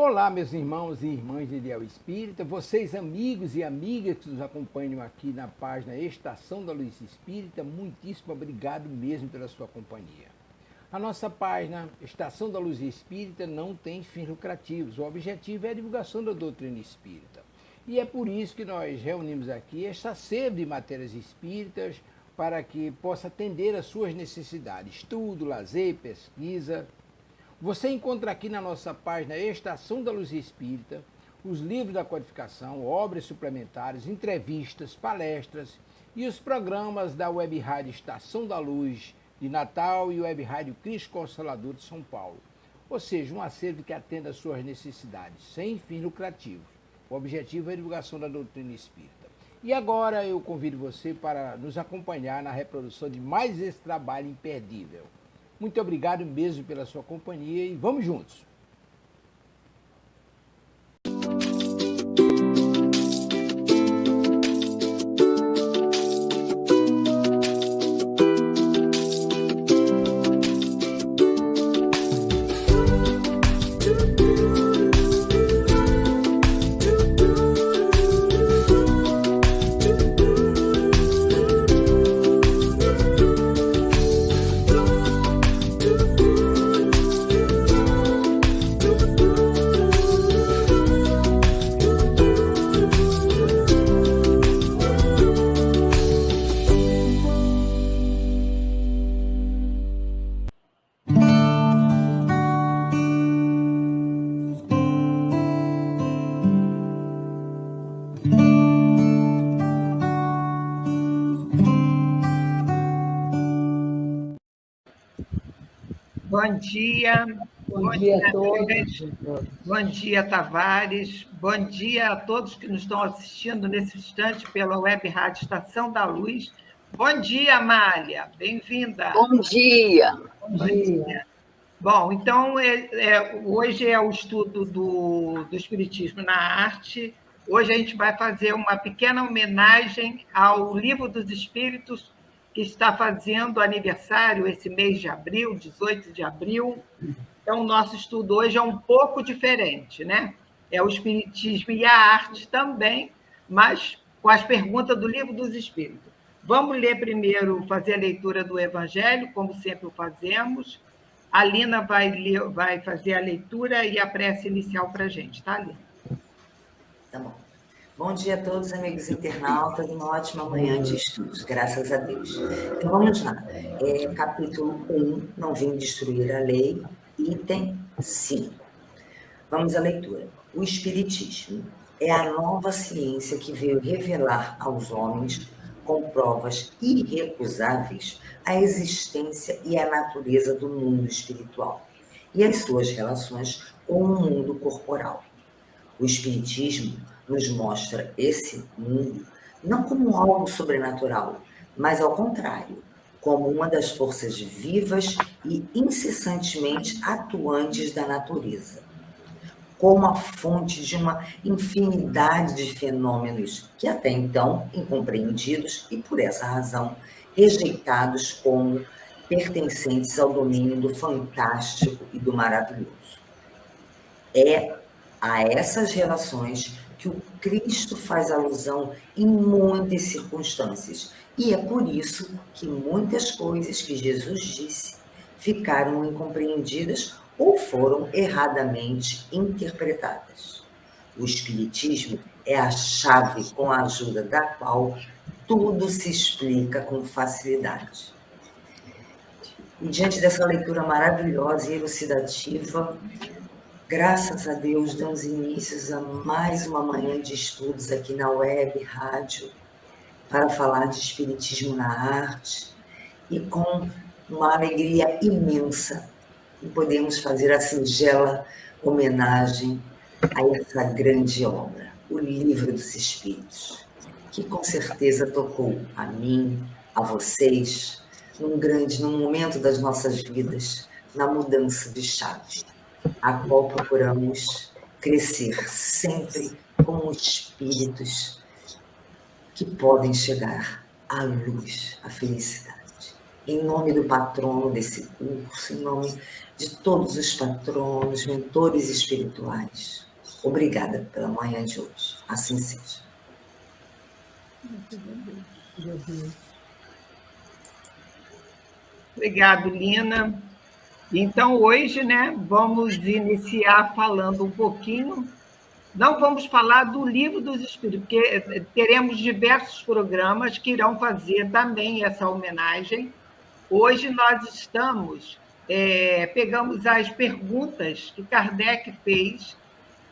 Olá, meus irmãos e irmãs de Ideal Espírita, vocês amigos e amigas que nos acompanham aqui na página Estação da Luz Espírita, muitíssimo obrigado mesmo pela sua companhia. A nossa página Estação da Luz Espírita não tem fins lucrativos, o objetivo é a divulgação da doutrina espírita. E é por isso que nós reunimos aqui esta sede de matérias espíritas para que possa atender às suas necessidades, estudo, lazer, pesquisa. Você encontra aqui na nossa página Estação da Luz Espírita os livros da codificação, obras suplementares, entrevistas, palestras e os programas da Web Rádio Estação da Luz de Natal e Web Rádio Cristo Consolador de São Paulo. Ou seja, um acervo que atenda às suas necessidades, sem fins lucrativos. O objetivo é a divulgação da doutrina espírita. E agora eu convido você para nos acompanhar na reprodução de mais esse trabalho imperdível. Muito obrigado mesmo pela sua companhia e vamos juntos! Bom dia. Bom dia a todos. Bom dia, Tavares. Bom dia a todos que nos estão assistindo nesse instante pela Web Rádio Estação da Luz. Bom dia, Amália. Bem-vinda. Bom dia. Bom dia. Bom, então, hoje é o estudo do Espiritismo na Arte. Hoje a gente vai fazer uma pequena homenagem ao Livro dos Espíritos, que está fazendo aniversário esse mês de abril, 18 de abril. Então, o nosso estudo hoje é um pouco diferente, né? É o Espiritismo e a Arte também, mas com as perguntas do Livro dos Espíritos. Vamos ler primeiro, fazer a leitura do Evangelho, como sempre o fazemos. A Lina vai fazer a leitura e a prece inicial para a gente, tá, Lina? Tá bom. Bom dia a todos, amigos internautas, uma ótima manhã de estudos, graças a Deus. Então, vamos lá. Capítulo 1, Não Vim Destruir a Lei, item 5. Vamos à leitura. O Espiritismo é a nova ciência que veio revelar aos homens, com provas irrecusáveis, a existência e a natureza do mundo espiritual e as suas relações com o mundo corporal. O Espiritismo nos mostra esse mundo não como algo sobrenatural, mas ao contrário, como uma das forças vivas e incessantemente atuantes da natureza, como a fonte de uma infinidade de fenômenos que até então incompreendidos e, por essa razão, rejeitados como pertencentes ao domínio do fantástico e do maravilhoso. É a essas relações que o Cristo faz alusão em muitas circunstâncias, e é por isso que muitas coisas que Jesus disse ficaram incompreendidas ou foram erradamente interpretadas. O Espiritismo é a chave com a ajuda da qual tudo se explica com facilidade. E diante dessa leitura maravilhosa e elucidativa, graças a Deus, damos inícios a mais uma manhã de estudos aqui na Web Rádio para falar de Espiritismo na Arte e com uma alegria imensa em podermos fazer a singela homenagem a essa grande obra, o Livro dos Espíritos, que com certeza tocou a mim, a vocês, num momento das nossas vidas, na mudança de chave, a qual procuramos crescer sempre como espíritos que podem chegar à luz, à felicidade. em nome do patrono desse curso, em nome de todos os patronos, mentores espirituais. Obrigada pela manhã de hoje. Assim seja. Obrigado, Lina. Então, hoje, né, vamos iniciar falando um pouquinho. Não vamos falar do Livro dos Espíritos, porque teremos diversos programas que irão fazer também essa homenagem. Hoje nós pegamos as perguntas que Kardec fez,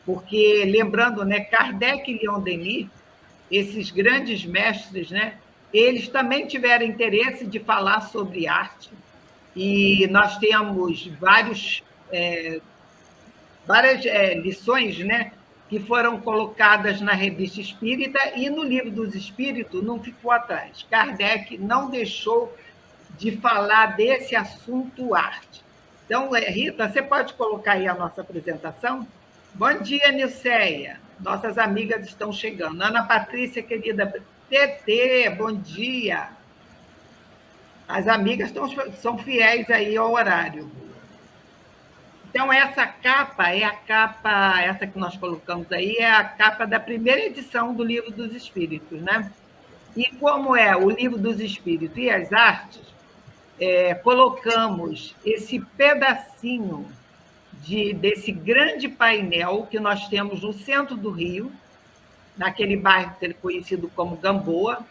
porque, lembrando, né, Kardec e Leon Denis, esses grandes mestres, né, eles também tiveram interesse de falar sobre arte, e nós temos várias lições, né, que foram colocadas na Revista Espírita, e no Livro dos Espíritos não ficou atrás. Kardec não deixou de falar desse assunto arte. Então, Rita, você pode colocar aí a nossa apresentação? Bom dia, Nilceia. Nossas amigas estão chegando. Ana Patrícia, querida TT, bom dia. As amigas são fiéis aí ao horário. Então, essa capa, essa que nós colocamos aí, é a capa da primeira edição do Livro dos Espíritos, né? E como é o Livro dos Espíritos e as artes, colocamos esse pedacinho desse grande painel que nós temos no centro do Rio, naquele bairro conhecido como Gamboa,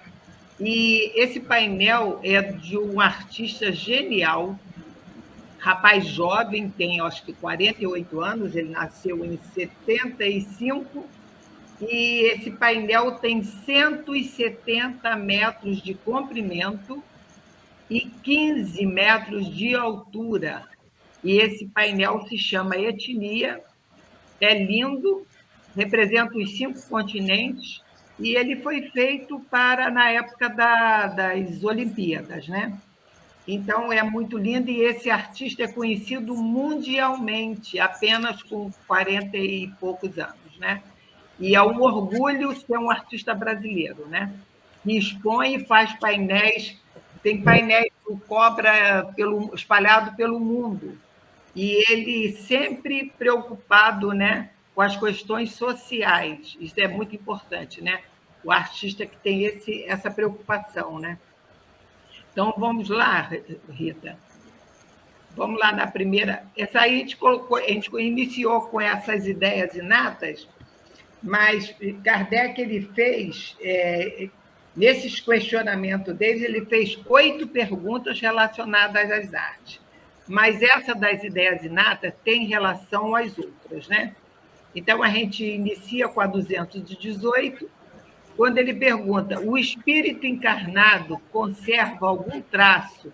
e esse painel é de um artista genial, rapaz jovem, tem acho que 48 anos, ele nasceu em 75, e esse painel tem 170 metros de comprimento e 15 metros de altura. E esse painel se chama Etnia, é lindo, representa os 5 continentes, e ele foi feito na época das Olimpíadas, né? Então, é muito lindo, e esse artista é conhecido mundialmente, apenas com 40 e poucos anos, né? E é um orgulho ser um artista brasileiro, né? Que expõe e faz painéis, tem painéis do Cobra espalhado pelo mundo, e ele sempre preocupado, né, com as questões sociais. Isso é muito importante, né? O artista que tem essa preocupação, né? Então, vamos lá, Rita. Vamos lá na primeira. Essa aí a gente iniciou com essas ideias inatas, mas Kardec ele fez, nesses questionamentos dele, ele fez 8 perguntas relacionadas às artes. Mas essa das ideias inatas tem relação às outras, né? Então, a gente inicia com a 218, quando ele pergunta: o espírito encarnado conserva algum traço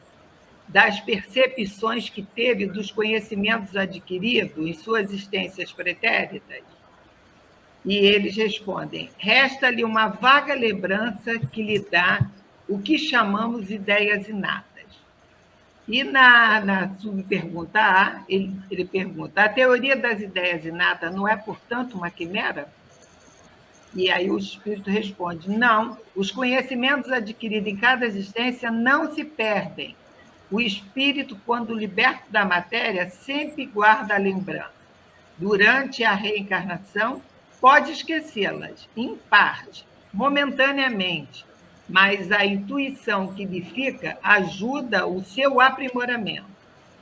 das percepções que teve dos conhecimentos adquiridos em suas existências pretéritas? E eles respondem: resta-lhe uma vaga lembrança que lhe dá o que chamamos ideias inatas. E na subpergunta A, ele pergunta: a teoria das ideias inatas não é, portanto, uma quimera? E aí o espírito responde: não, os conhecimentos adquiridos em cada existência não se perdem. O espírito, quando liberto da matéria, sempre guarda a lembrança. Durante a reencarnação, pode esquecê-las, em parte, momentaneamente, mas a intuição que lhe fica ajuda o seu aprimoramento.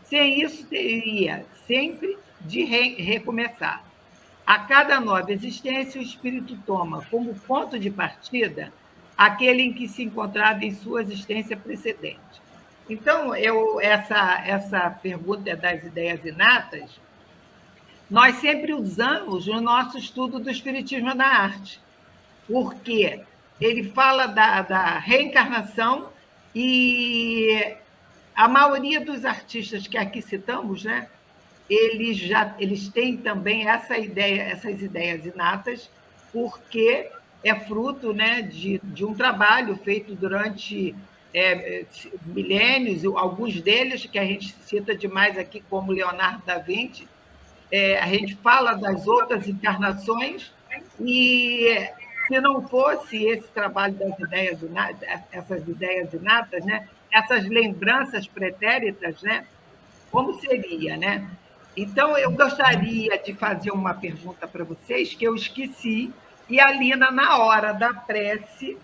Sem isso, teria sempre de recomeçar. A cada nova existência, o espírito toma como ponto de partida aquele em que se encontrava em sua existência precedente. Então, essa pergunta das ideias inatas, nós sempre usamos no nosso estudo do Espiritismo na arte, porque ele fala da reencarnação, e a maioria dos artistas que aqui citamos, né, eles têm também essas ideias inatas, porque é fruto, né, de um trabalho feito durante milênios, alguns deles que a gente cita demais aqui, como Leonardo da Vinci. A gente fala das outras encarnações, e se não fosse esse trabalho das ideias essas ideias inatas, né? Essas lembranças pretéritas, né? Como seria, né? Então, eu gostaria de fazer uma pergunta para vocês que eu esqueci, e a Lina, na hora da prece,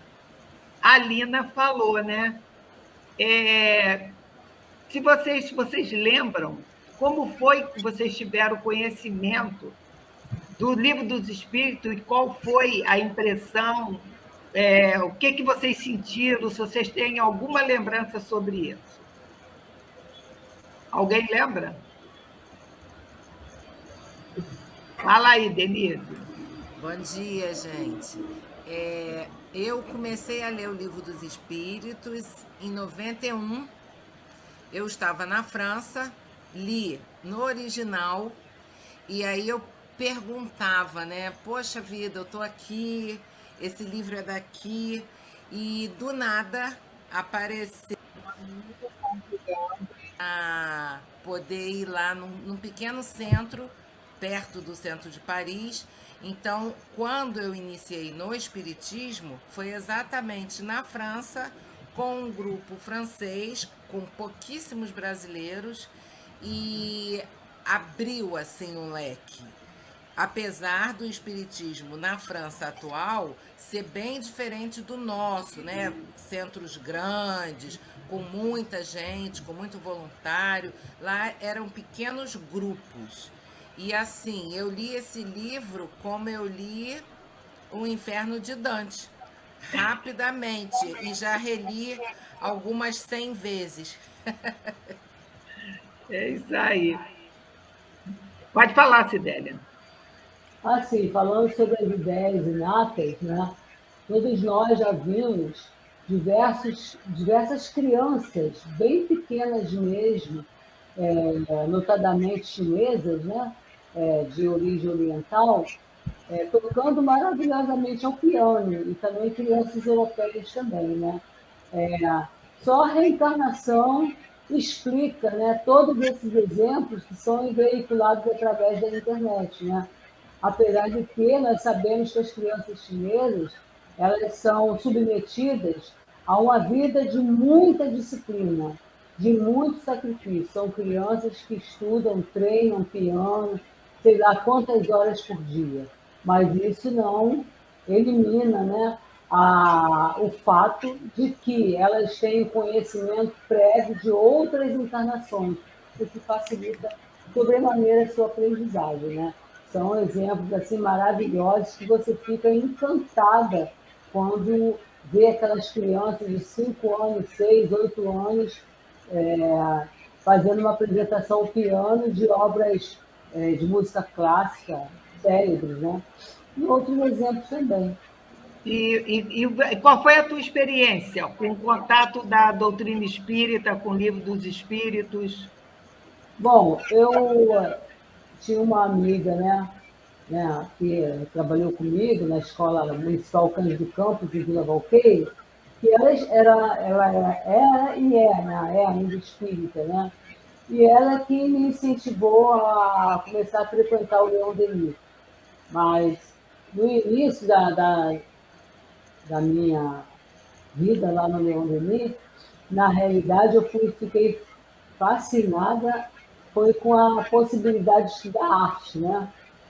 a Lina falou, né? Se vocês lembram, como foi que vocês tiveram conhecimento do Livro dos Espíritos e qual foi a impressão, o que vocês sentiram, se vocês têm alguma lembrança sobre isso. Alguém lembra? Fala aí, Denise. Bom dia, gente. Eu comecei a ler o Livro dos Espíritos em 91. Eu estava na França, li no original, e aí eu perguntava, né? Poxa vida, eu estou aqui, esse livro é daqui, e do nada apareceu a poder ir lá num pequeno centro, perto do centro de Paris. Então, quando eu iniciei no Espiritismo, foi exatamente na França, com um grupo francês, com pouquíssimos brasileiros, e abriu assim um leque. Apesar do espiritismo na França atual ser bem diferente do nosso, né? Centros grandes, com muita gente, com muito voluntário, lá eram pequenos grupos. E assim, eu li esse livro como eu li O Inferno de Dante, rapidamente, e já reli algumas 100 vezes. É isso aí. Pode falar, Sidélia. Assim, falando sobre as ideias inatas, né? Todos nós já vimos diversas crianças, bem pequenas mesmo, notadamente chinesas, né? De origem oriental, tocando maravilhosamente ao piano, e também crianças europeias também, né? Só a reencarnação explica, né, todos esses exemplos que são veiculados através da internet, né? Apesar de que nós sabemos que as crianças chinesas elas são submetidas a uma vida de muita disciplina, de muito sacrifício. São crianças que estudam, treinam piano, sei lá quantas horas por dia. Mas isso não elimina, né, o fato de que elas têm conhecimento prévio de outras encarnações, o que facilita sobremaneira a sua aprendizagem, né? São exemplos assim maravilhosos que você fica encantada quando vê aquelas crianças de 5 anos, 6, 8 anos fazendo uma apresentação ao piano de obras de música clássica, célebres, né? E outros exemplos também. E qual foi a tua experiência com o contato da doutrina espírita, com o Livro dos Espíritos? Bom, eu tinha uma amiga, né, que trabalhou comigo na Escola Municipal Cândido Campos, de Vila Valqueire, que ela era e né, é ainda espírita, né? E ela que me incentivou a começar a frequentar o Leon Denis. Mas no início da minha vida lá no Leon Denis, na realidade eu fiquei fascinada foi com a possibilidade de estudar arte, né?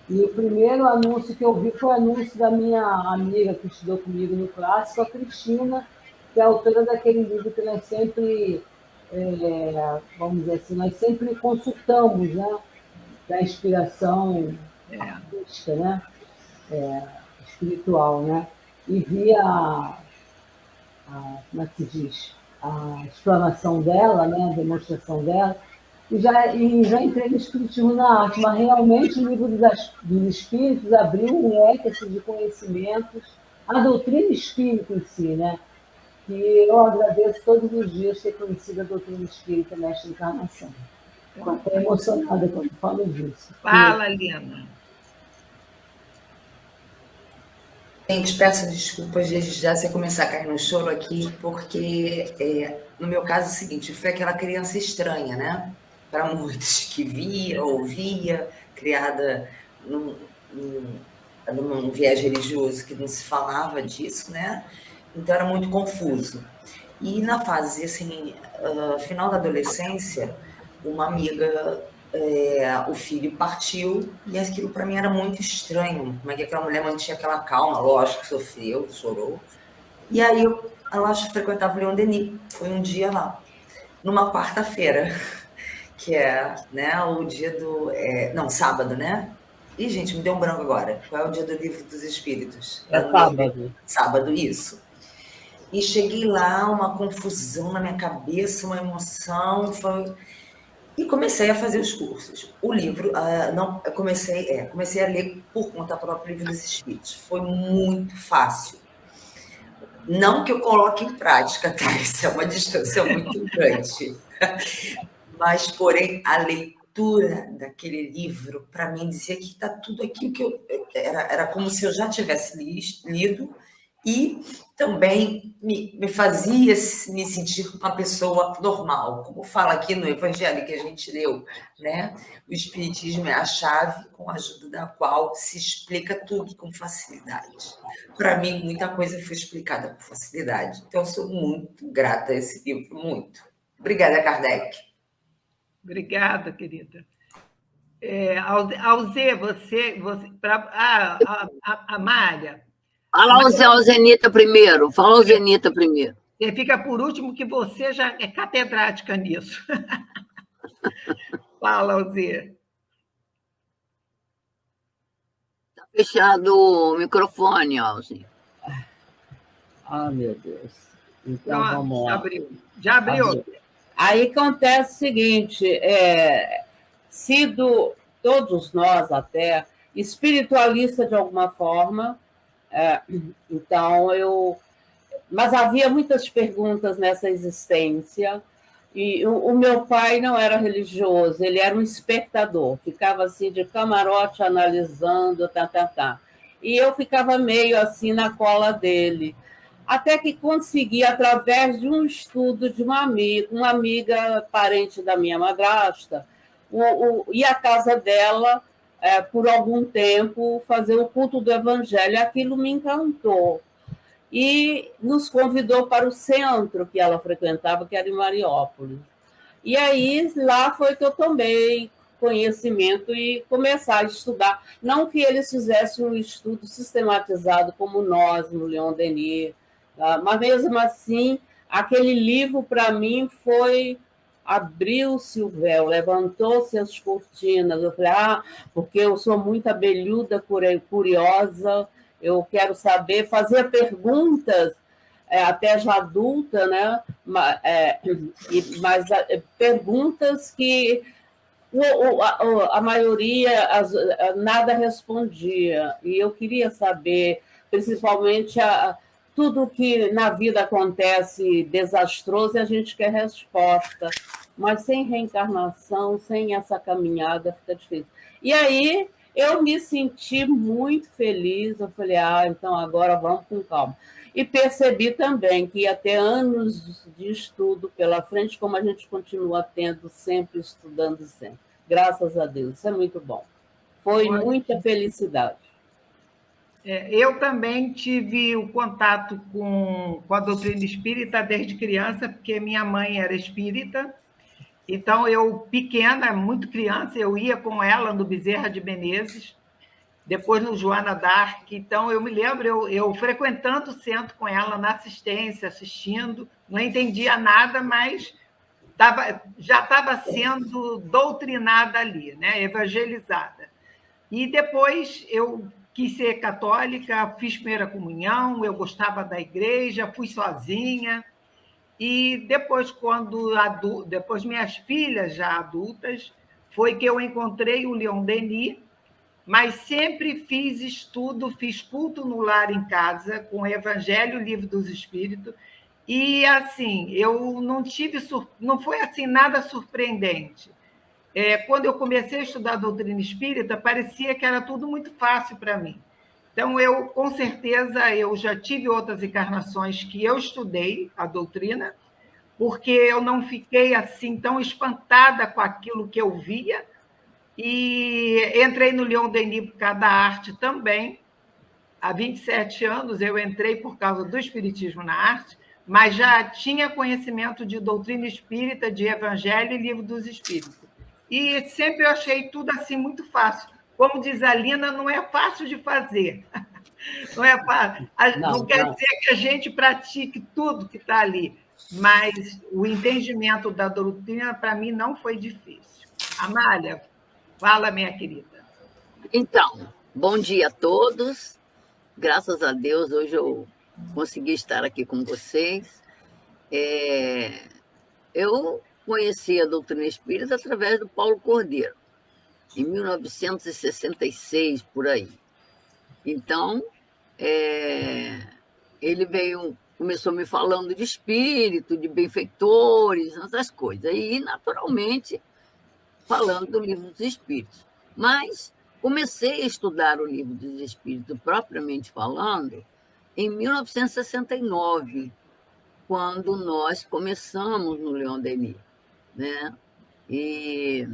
E o primeiro anúncio que eu vi foi o anúncio da minha amiga que estudou comigo no clássico, a Cristina, que é autora daquele livro que nós sempre, vamos dizer assim, nós sempre consultamos, né? Da inspiração artística, né? Espiritual, né? E vi como é que se diz? A explanação dela, né? A demonstração dela, e já entrei no espiritismo na arte, mas realmente o Livro dos Espíritos abriu um leque assim, de conhecimentos, a doutrina espírita em si, né? E eu agradeço todos os dias ter conhecido a doutrina espírita nesta encarnação. Estou até emocionada quando falo disso. Fala, Lina. Gente, peço desculpas desde já se eu começar a cair no choro aqui, porque no meu caso é o seguinte, foi aquela criança estranha, né? Para muitos, que via, ouvia, criada num viés religioso que não se falava disso, né? Então era muito confuso. E na fase, assim, final da adolescência, uma amiga, o filho partiu, e aquilo para mim era muito estranho. Como é que aquela mulher mantinha aquela calma? Lógico que sofreu, chorou. E aí ela frequentava o Leon Denis. Foi um dia lá, numa quarta-feira, que é, né, o dia do... não, sábado, né? Ih, gente, me deu um branco agora. Qual é o dia do Livro dos Espíritos? É sábado. Sábado, isso. E cheguei lá, uma confusão na minha cabeça, uma emoção, e comecei a fazer os cursos. O livro, não, eu comecei a ler por conta própria o Livro dos Espíritos. Foi muito fácil. Não que eu coloque em prática, tá? Isso é uma distância muito grande. Mas, porém, a leitura daquele livro, para mim, dizia que está tudo aquilo que eu... Era como se eu já tivesse lido, e também me fazia me sentir uma pessoa normal. Como fala aqui no Evangelho que a gente leu, né? O Espiritismo é a chave com a ajuda da qual se explica tudo com facilidade. Para mim, muita coisa foi explicada com facilidade. Então, eu sou muito grata a esse livro, muito. Obrigada, Kardec. Obrigada, querida. Alzê, você a Mária. Fala o Zenita primeiro. Fala o Zenita primeiro. Você fica por último, que você já é catedrática nisso. Fala, Alzê. Está fechado o microfone, Alzê. Ah, meu Deus. Então, Pronto, vamos lá. Já abriu. Aí acontece o seguinte, sido todos nós até espiritualistas de alguma forma, então mas havia muitas perguntas nessa existência, e o meu pai não era religioso, ele era um espectador, ficava assim de camarote analisando, e eu ficava meio assim na cola dele, até que consegui, através de um estudo de uma amiga parente da minha madrasta, ir à casa dela, por algum tempo, fazer o culto do Evangelho. Aquilo me encantou. E nos convidou para o centro que ela frequentava, que era em Mariópolis. E aí, lá foi que eu tomei conhecimento e começar a estudar. Não que eles fizessem um estudo sistematizado como nós, no Leon Denis, mas mesmo assim, aquele livro, para mim, abriu-se o véu, levantou-se as cortinas. Eu falei, porque eu sou muito abelhuda, curiosa, eu quero saber, fazer perguntas, até já adulta, né? Mas perguntas que a maioria nada respondia. E eu queria saber, principalmente, tudo que na vida acontece desastroso, a gente quer resposta, mas sem reencarnação, sem essa caminhada, fica difícil. E aí eu me senti muito feliz, eu falei, então agora vamos com calma. E percebi também que ia ter anos de estudo pela frente, como a gente continua tendo, sempre estudando sempre. Graças a Deus, isso é muito bom. Foi muita felicidade. Eu também tive o contato com a doutrina espírita desde criança, porque minha mãe era espírita. Então, eu, pequena, muito criança, eu ia com ela no Bezerra de Menezes, depois no Joana d'Arc. Então, eu me lembro, eu frequentando o centro com ela, na assistência, assistindo, não entendia nada, mas já estava sendo doutrinada ali, né? Evangelizada. E depois eu quis ser católica, fiz primeira comunhão, eu gostava da igreja, fui sozinha. E depois, depois minhas filhas já adultas, foi que eu encontrei o Leon Denis, mas sempre fiz estudo, fiz culto no lar em casa, com o Evangelho, o Livro dos Espíritos, e assim, eu não foi assim nada surpreendente. Quando eu comecei a estudar a doutrina espírita, parecia que era tudo muito fácil para mim. Então, com certeza, eu já tive outras encarnações que eu estudei a doutrina, porque eu não fiquei assim tão espantada com aquilo que eu via, e entrei no Leon Denis por causa da arte também, há 27 anos eu entrei por causa do Espiritismo na Arte, mas já tinha conhecimento de doutrina espírita, de Evangelho e Livro dos Espíritos. E sempre eu achei tudo assim muito fácil. Como diz a Lina, não é fácil de fazer. Não é fácil. Não quer dizer que a gente pratique tudo que está ali, mas o entendimento da doutrina, para mim, não foi difícil. Amália, fala, minha querida. Então, bom dia a todos. Graças a Deus, hoje eu consegui estar aqui com vocês. Eu conheci a doutrina espírita através do Paulo Cordeiro, em 1966, por aí. Então, ele começou me falando de espírito, de benfeitores, essas coisas. E, naturalmente, falando do Livro dos Espíritos. Mas comecei a estudar o Livro dos Espíritos, propriamente falando, em 1969, quando nós começamos no Leon Denis, né? E,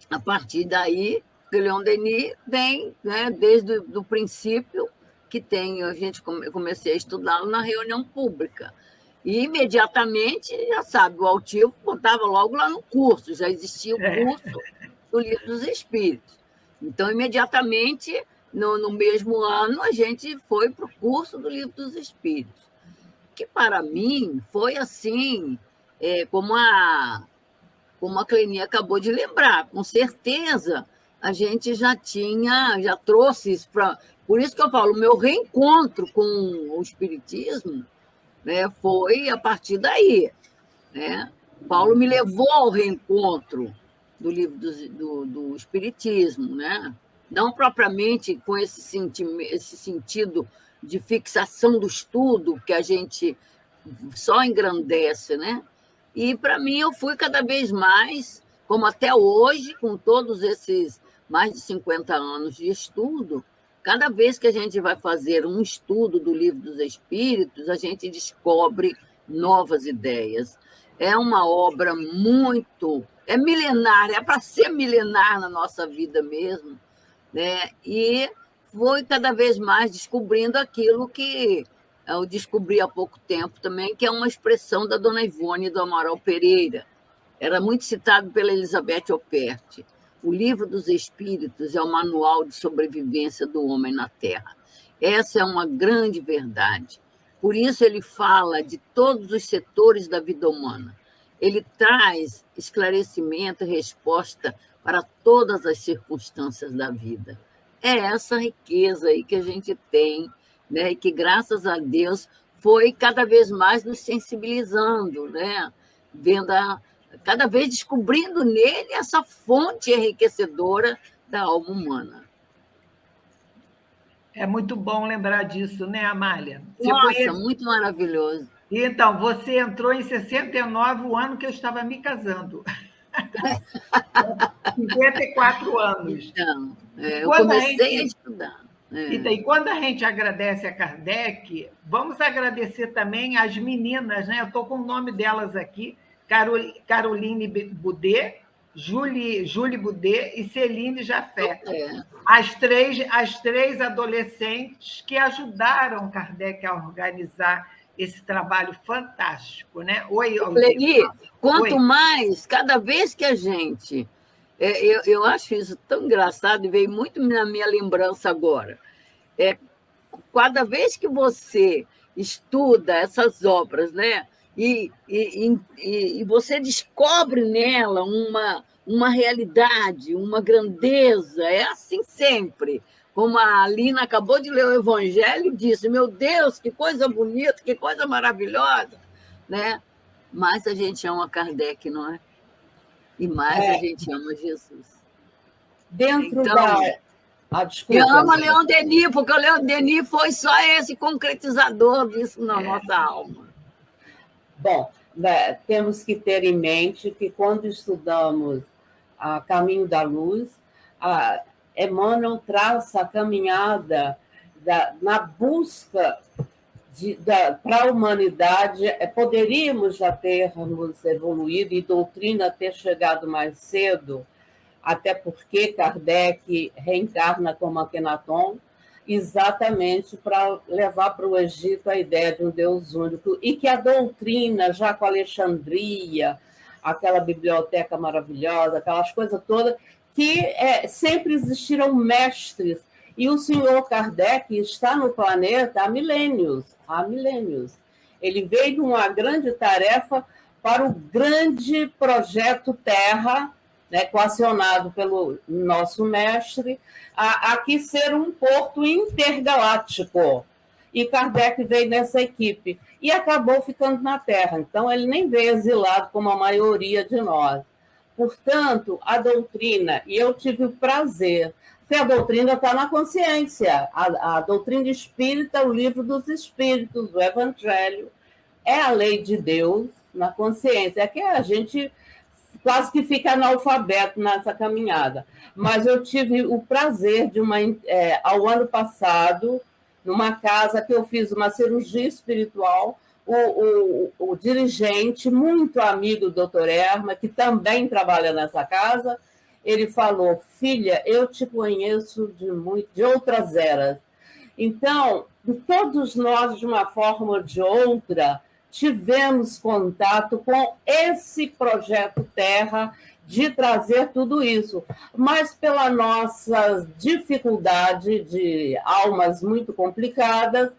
a partir daí, o Leon Denis vem, né, desde o princípio, que comecei a estudá-lo na reunião pública. E, imediatamente, já sabe, o altivo botava logo lá no curso, já existia o curso do Livro dos Espíritos. Então, imediatamente, no mesmo ano, a gente foi para o curso do Livro dos Espíritos, que, para mim, foi assim, como a Cleni acabou de lembrar, com certeza, a gente já trouxe isso para... Por isso que eu falo, o meu reencontro com o Espiritismo, né, foi a partir daí, né? Paulo me levou ao reencontro do livro do Espiritismo, né? Não propriamente com esse sentido de fixação do estudo, que a gente só engrandece, né? E, para mim, eu fui cada vez mais, como até hoje, com todos esses mais de 50 anos de estudo, cada vez que a gente vai fazer um estudo do Livro dos Espíritos, a gente descobre novas ideias. É uma obra muito... É milenar, é para ser milenar na nossa vida mesmo, né? E foi cada vez mais descobrindo aquilo que eu descobri há pouco tempo também, que é uma expressão da dona Ivone do Amaral Pereira. Era muito citado pela Elizabeth Operti. O Livro dos Espíritos é o manual de sobrevivência do homem na Terra. Essa é uma grande verdade. Por isso ele fala de todos os setores da vida humana. Ele traz esclarecimento e resposta para todas as circunstâncias da vida. É essa riqueza aí que a gente tem, né? E que, graças a Deus, foi cada vez mais nos sensibilizando, né? Cada vez descobrindo nele essa fonte enriquecedora da alma humana. É muito bom lembrar disso, né, Amália? Nossa, muito maravilhoso. Então, você entrou em 69, o ano que eu estava me casando. 54 anos. Então, eu comecei a estudar. Então, e quando a gente agradece a Kardec, vamos agradecer também as meninas, né? Eu estou com o nome delas aqui, Caroline Boudet, Julie Boudet e Celine Jafé. As três adolescentes que ajudaram Kardec a organizar esse trabalho fantástico, né? Cleni, quanto mais, cada vez que a gente... Eu acho isso tão engraçado e veio muito na minha lembrança agora. Cada vez que você estuda essas obras, né? E você descobre nela uma realidade, uma grandeza, é assim sempre. Como a Alina acabou de ler o Evangelho e disse, meu Deus, que coisa bonita, que coisa maravilhosa, né? Mais a gente ama Kardec, não é? E mais a gente ama Jesus. Dentro desculpa. Eu amo Leon Denis, porque o Leon Denis foi só esse concretizador disso na nossa alma. Bom, temos que ter em mente que quando estudamos a Caminho da Luz, Emmanuel traça a caminhada na busca para a humanidade. Poderíamos já termos evoluído e doutrina ter chegado mais cedo, até porque Kardec reencarna como Akhenaton, exatamente para levar para o Egito a ideia de um Deus único, e que a doutrina, já com Alexandria, aquela biblioteca maravilhosa, aquelas coisas todas, que sempre existiram mestres, e o senhor Kardec está no planeta há milênios, há milênios. Ele veio de uma grande tarefa para o grande projeto Terra, né, coacionado pelo nosso mestre, aqui ser um porto intergaláctico. E Kardec veio nessa equipe e acabou ficando na Terra. Então, ele nem veio exilado como a maioria de nós. Portanto, a doutrina, e eu tive o prazer, porque a doutrina está na consciência, a doutrina espírita, o livro dos espíritos, o Evangelho, é a lei de Deus na consciência. É que a gente quase que fica analfabeto nessa caminhada. Mas eu tive o prazer de, ao ano passado, numa casa que eu fiz uma cirurgia espiritual, o dirigente, muito amigo do Dr. Erma, que também trabalha nessa casa, ele falou: filha, eu te conheço de outras eras. Então, todos nós, de uma forma ou de outra, tivemos contato com esse projeto Terra de trazer tudo isso, mas pela nossa dificuldade de almas muito complicadas,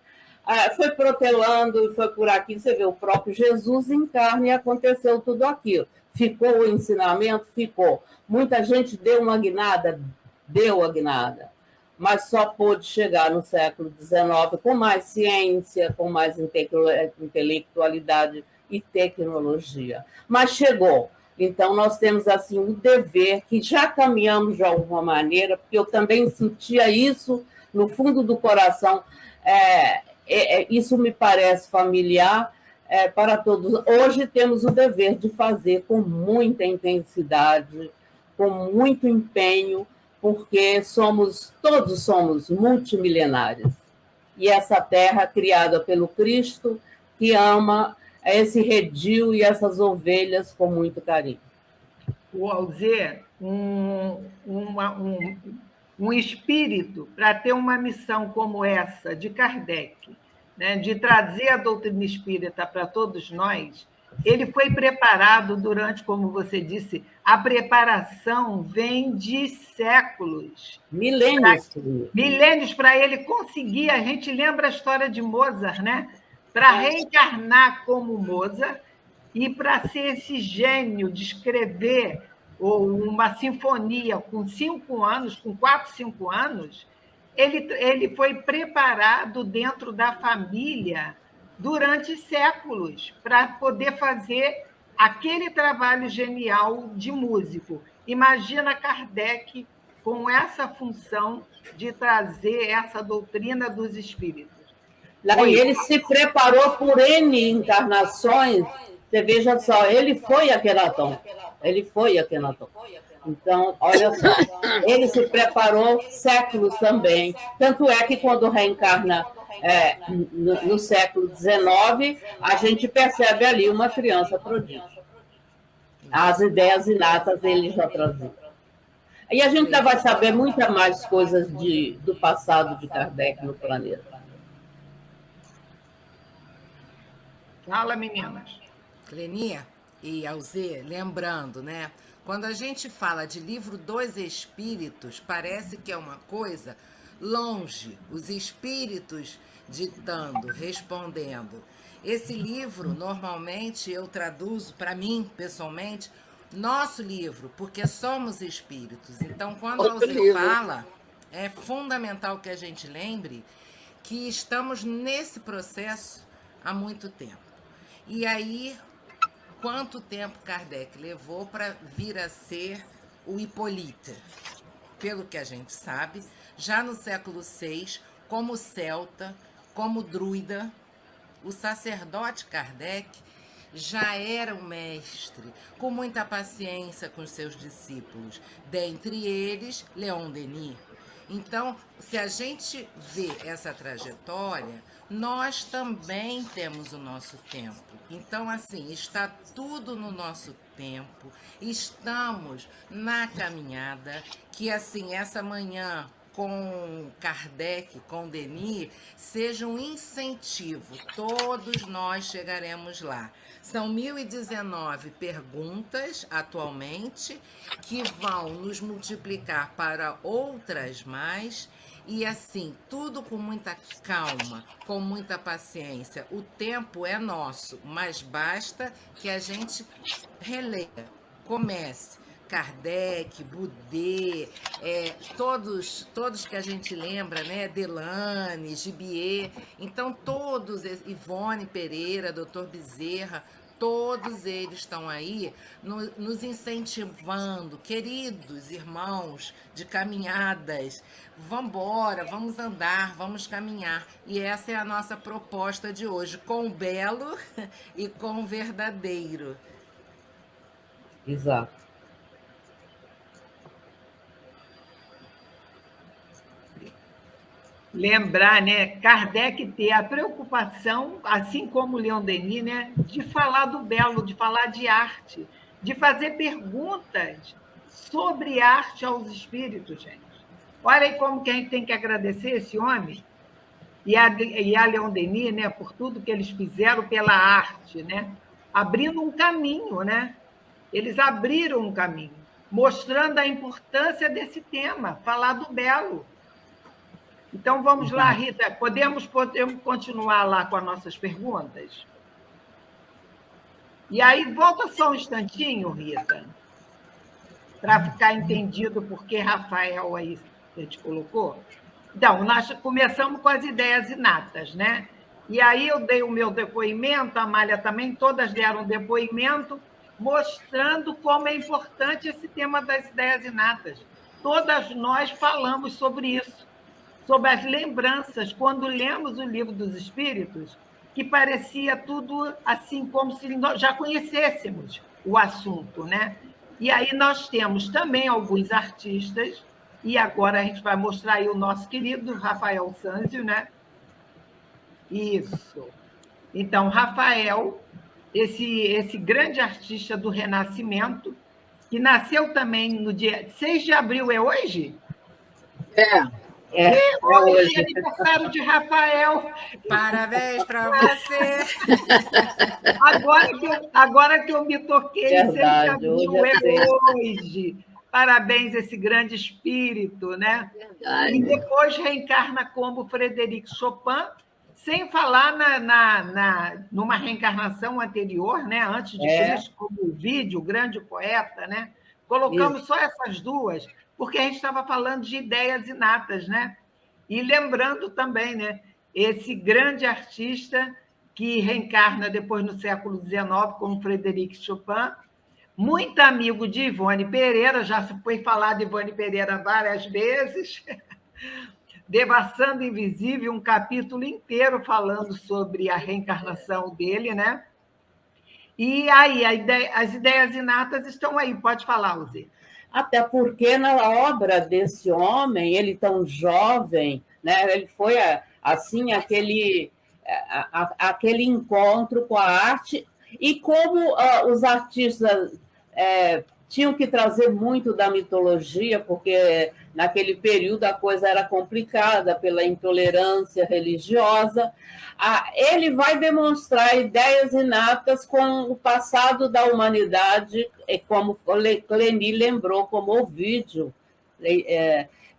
foi protelando e foi por aqui. Você vê, o próprio Jesus encarna e aconteceu tudo aquilo. Ficou o ensinamento? Ficou. Muita gente deu uma guinada? Deu a guinada. Mas só pôde chegar no século XIX com mais ciência, com mais intelectualidade e tecnologia. Mas chegou. Então, nós temos assim o dever, que já caminhamos de alguma maneira, porque eu também sentia isso no fundo do coração. Isso me parece familiar para todos. Hoje temos o dever de fazer com muita intensidade, com muito empenho, porque todos somos multimilenários. E essa terra criada pelo Cristo, que ama esse redil e essas ovelhas com muito carinho. O Alzê, um espírito para ter uma missão como essa de Kardec, né, de trazer a doutrina espírita para todos nós, ele foi preparado durante, como você disse, a preparação vem de séculos. Milênios. Milênios para ele conseguir. A gente lembra a história de Mozart, né? Para reencarnar como Mozart e para ser esse gênio de escrever uma sinfonia com 5 anos, com 4, 5 anos, ele foi preparado dentro da família durante séculos para poder fazer aquele trabalho genial de músico. Imagina Kardec com essa função de trazer essa doutrina dos espíritos. E ele se preparou por N encarnações. Você veja só, ele foi Akhenaton. Então, olha só, ele se preparou séculos também. Tanto é que quando reencarna no século XIX, a gente percebe ali uma criança prodígio. As ideias inatas ele já trazia. E a gente vai saber muitas mais coisas do passado de Kardec no planeta. Fala, meninas. Clenia e Alzê, lembrando, né? Quando a gente fala de livro dos espíritos, parece que é uma coisa longe, os espíritos ditando, respondendo. Esse livro, normalmente, eu traduzo, para mim, pessoalmente, nosso livro, porque somos espíritos. Então, quando a Alzê fala, é fundamental que a gente lembre que estamos nesse processo há muito tempo. E aí, quanto tempo Kardec levou para vir a ser o Hippolyte? Pelo que a gente sabe, já no século VI, como celta, como druida, o sacerdote Kardec já era um mestre, com muita paciência com os seus discípulos, dentre eles, Leon Denis. Então, se a gente vê essa trajetória, nós também temos o nosso tempo. Então, assim, está tudo no nosso tempo, estamos na caminhada, que, assim, essa manhã com Kardec, com Denis, seja um incentivo. Todos nós chegaremos lá. São 1019 perguntas atualmente, que vão nos multiplicar para outras mais, e assim, tudo com muita calma, com muita paciência. O tempo é nosso, mas basta que a gente releia, comece. Kardec, Boudet, todos que a gente lembra, né? Delane, Gibier, então todos, Ivone Pereira, Dr. Bezerra, todos eles estão aí nos incentivando, queridos irmãos de caminhadas, vamos embora, vamos andar, vamos caminhar. E essa é a nossa proposta de hoje, com o belo e com o verdadeiro. Exato. Lembrar, né, Kardec ter a preocupação, assim como Leon Denis, né, de falar do belo, de falar de arte, de fazer perguntas sobre arte aos espíritos, gente. Olha aí como que a gente tem que agradecer esse homem e a Leon Denis, né, por tudo que eles fizeram pela arte, né, abrindo um caminho, né? Eles abriram um caminho, mostrando a importância desse tema, falar do belo. Então, vamos lá, Rita. Podemos continuar lá com as nossas perguntas? E aí, volta só um instantinho, Rita, para ficar entendido por que Rafael aí a gente colocou. Então, nós começamos com as ideias inatas, né? E aí eu dei o meu depoimento, a Amália também, todas deram depoimento, mostrando como é importante esse tema das ideias inatas. Todas nós falamos sobre isso, sobre as lembranças, quando lemos o Livro dos Espíritos, que parecia tudo assim, como se nós já conhecêssemos o assunto, né? E aí nós temos também alguns artistas, e agora a gente vai mostrar aí o nosso querido Rafael Sanzio, né? Isso. Então, Rafael, esse grande artista do Renascimento, que nasceu também no dia 6 de abril, é hoje? Hoje é aniversário de Rafael. Parabéns para você. Agora que eu me toquei, Verdade, 6 de abril é hoje. Parabéns a esse grande espírito, né? Verdade. E depois reencarna como Frederic Chopin, sem falar numa reencarnação anterior, né? Antes de Cristo, como o vídeo, o grande poeta, né? Colocamos só essas duas, porque a gente estava falando de ideias inatas, né? E lembrando também, né, esse grande artista que reencarna depois no século XIX, como Frederic Chopin, muito amigo de Ivone Pereira, já se foi falar de Ivone Pereira várias vezes, Devassando Invisível, um capítulo inteiro falando sobre a reencarnação dele, né? E aí, as ideias inatas estão aí, pode falar, Uzê. Até porque na obra desse homem, ele tão jovem, né, ele foi assim aquele encontro com a arte, e como os artistas tinham que trazer muito da mitologia, porque naquele período a coisa era complicada pela intolerância religiosa, ele vai demonstrar ideias inatas com o passado da humanidade, como Cleni lembrou, como Ovídio.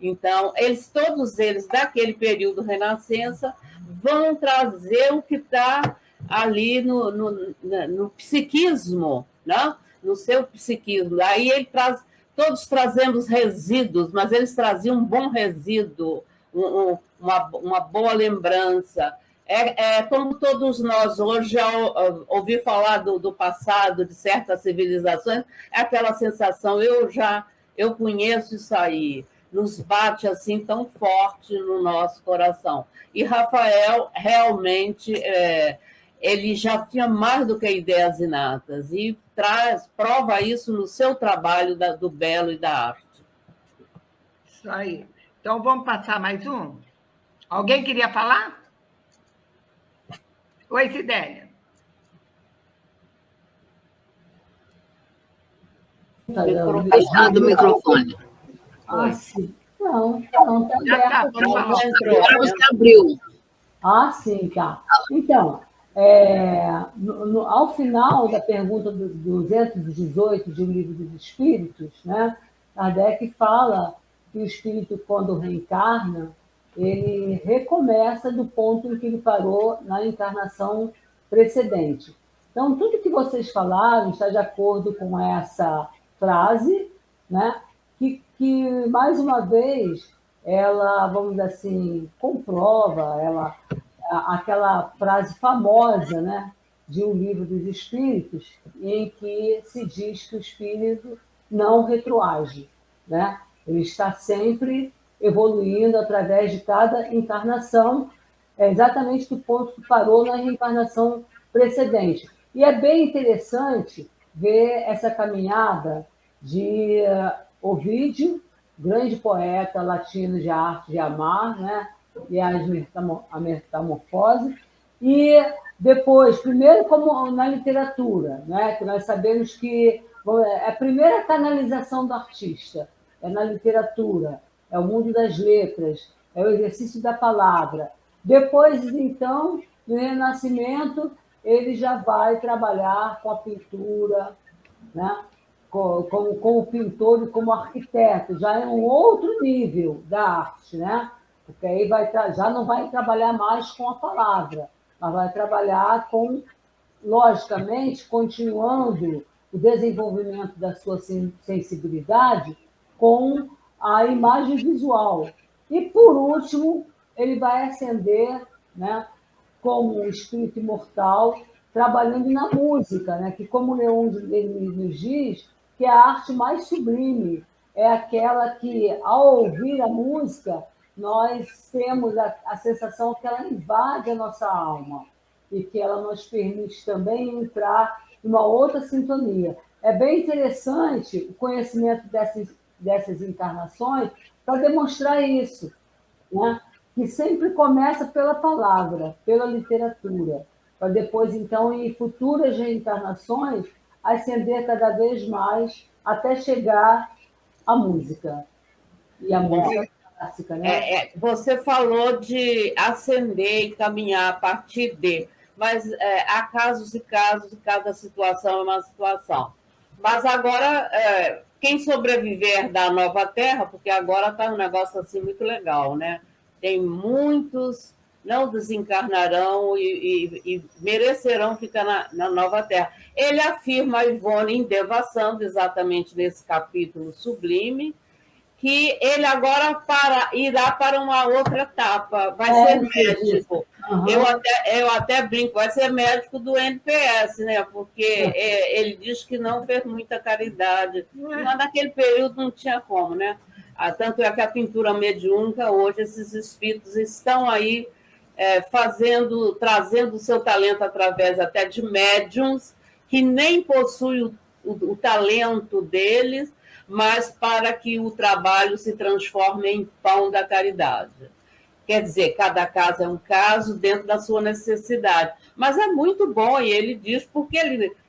Então, todos eles, daquele período Renascença, vão trazer o que está ali no psiquismo, né? No seu psiquismo. Aí ele traz, todos trazemos resíduos, mas eles traziam um bom resíduo, uma boa lembrança. Como todos nós hoje, ao ouvir falar do passado, de certas civilizações, é aquela sensação, eu conheço isso aí, nos bate assim tão forte no nosso coração. E Rafael, realmente, ele já tinha mais do que ideias inatas, e prova isso no seu trabalho do belo e da arte. Isso aí. Então, vamos passar mais um? Alguém queria falar? Oi, Sidélia. Fechado o microfone. Sim. Não, está Já tá, aberto. pode falar. Agora você abriu. Ah, sim, tá. Então, ao final da pergunta do 218 de O Livro dos Espíritos, né, Kardec fala que o espírito, quando reencarna, ele recomeça do ponto em que ele parou na encarnação precedente. Então, tudo que vocês falaram está de acordo com essa frase, né, que mais uma vez, ela, vamos dizer assim, comprova aquela frase famosa, né, de O Livro dos Espíritos, em que se diz que o espírito não retroage, né? Ele está sempre evoluindo através de cada encarnação, exatamente do ponto que parou na reencarnação precedente. E é bem interessante ver essa caminhada de Ovídio, grande poeta latino de arte de amar, né? E a metamorfose, e depois, primeiro como na literatura, né? Que nós sabemos que é a primeira canalização do artista, é na literatura, é o mundo das letras, é o exercício da palavra. Depois, então, no Renascimento, ele já vai trabalhar com a pintura, né? Como pintor e como arquiteto, já é um outro nível da arte, né? Porque aí já não vai trabalhar mais com a palavra, mas vai trabalhar com, logicamente, continuando o desenvolvimento da sua sensibilidade com a imagem visual. E, por último, ele vai ascender, né, como um espírito imortal, trabalhando na música, né, que, como Leon nos diz, que a arte mais sublime é aquela que, ao ouvir a música, nós temos a sensação que ela invade a nossa alma e que ela nos permite também entrar em uma outra sintonia. É bem interessante o conhecimento dessas encarnações para demonstrar isso, né? Que sempre começa pela palavra, pela literatura, para depois, então, em futuras reencarnações, ascender cada vez mais até chegar à música. E a música clássica, né? Você falou de ascender e caminhar a partir de, mas há casos e casos, e cada situação é uma situação. Mas agora, quem sobreviver da Nova Terra, porque agora está um negócio assim muito legal, né? Tem muitos não desencarnarão e merecerão ficar na Nova Terra. Ele afirma, Ivone, em Devassando, exatamente nesse capítulo sublime, que ele agora irá para uma outra etapa, vai ser médico. Uhum. Eu até brinco, vai ser médico do NPS, né? Porque ele diz que não fez muita caridade. Mas naquele período não tinha como, né? Tanto é que a pintura mediúnica, hoje, esses espíritos estão aí trazendo o seu talento através até de médiums que nem possuem o talento deles, mas para que o trabalho se transforme em pão da caridade. Quer dizer, cada caso é um caso dentro da sua necessidade. Mas é muito bom, e ele diz, porque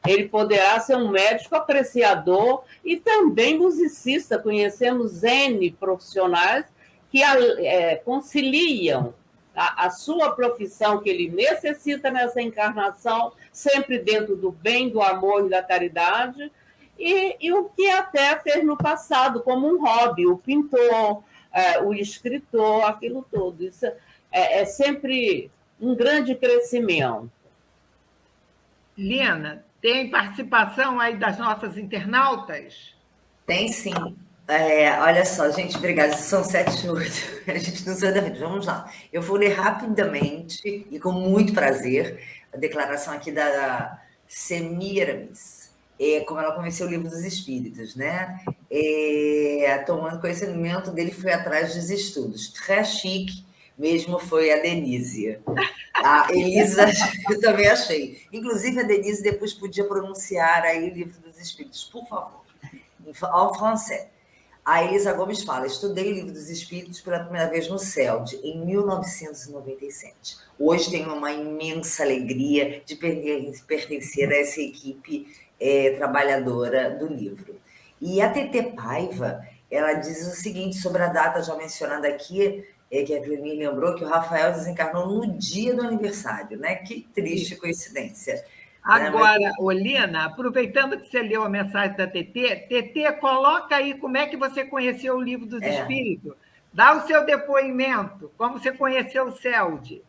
ele poderá ser um médico apreciador e também musicista. Conhecemos N profissionais que conciliam a sua profissão que ele necessita nessa encarnação, sempre dentro do bem, do amor e da caridade, e o que até fez no passado como um hobby, o pintor, o escritor, aquilo todo. Isso é sempre um grande crescimento. Lina, tem participação aí das nossas internautas? Tem sim. Olha só, gente, obrigada. São 7h08. A gente não sai da frente. Vamos lá. Eu vou ler rapidamente e com muito prazer a declaração aqui da Semiramis. Como ela conheceu o Livro dos Espíritos, né? Tomando conhecimento dele, foi atrás dos estudos. Très chique, mesmo foi a Denise. A Elisa, eu também achei. Inclusive, a Denise depois podia pronunciar aí o Livro dos Espíritos, por favor, em francês. A Elisa Gomes fala: estudei o Livro dos Espíritos pela primeira vez no CELD, em 1997. Hoje tenho uma imensa alegria de pertencer a essa equipe trabalhadora do livro. E a Tetê Paiva, ela diz o seguinte sobre a data já mencionada aqui, que a Clemi lembrou, que o Rafael desencarnou no dia do aniversário, né? Que triste coincidência. Agora, Olina, aproveitando que você leu a mensagem da TT, coloca aí como é que você conheceu o Livro dos Espíritos. Dá o seu depoimento, como você conheceu o CELD.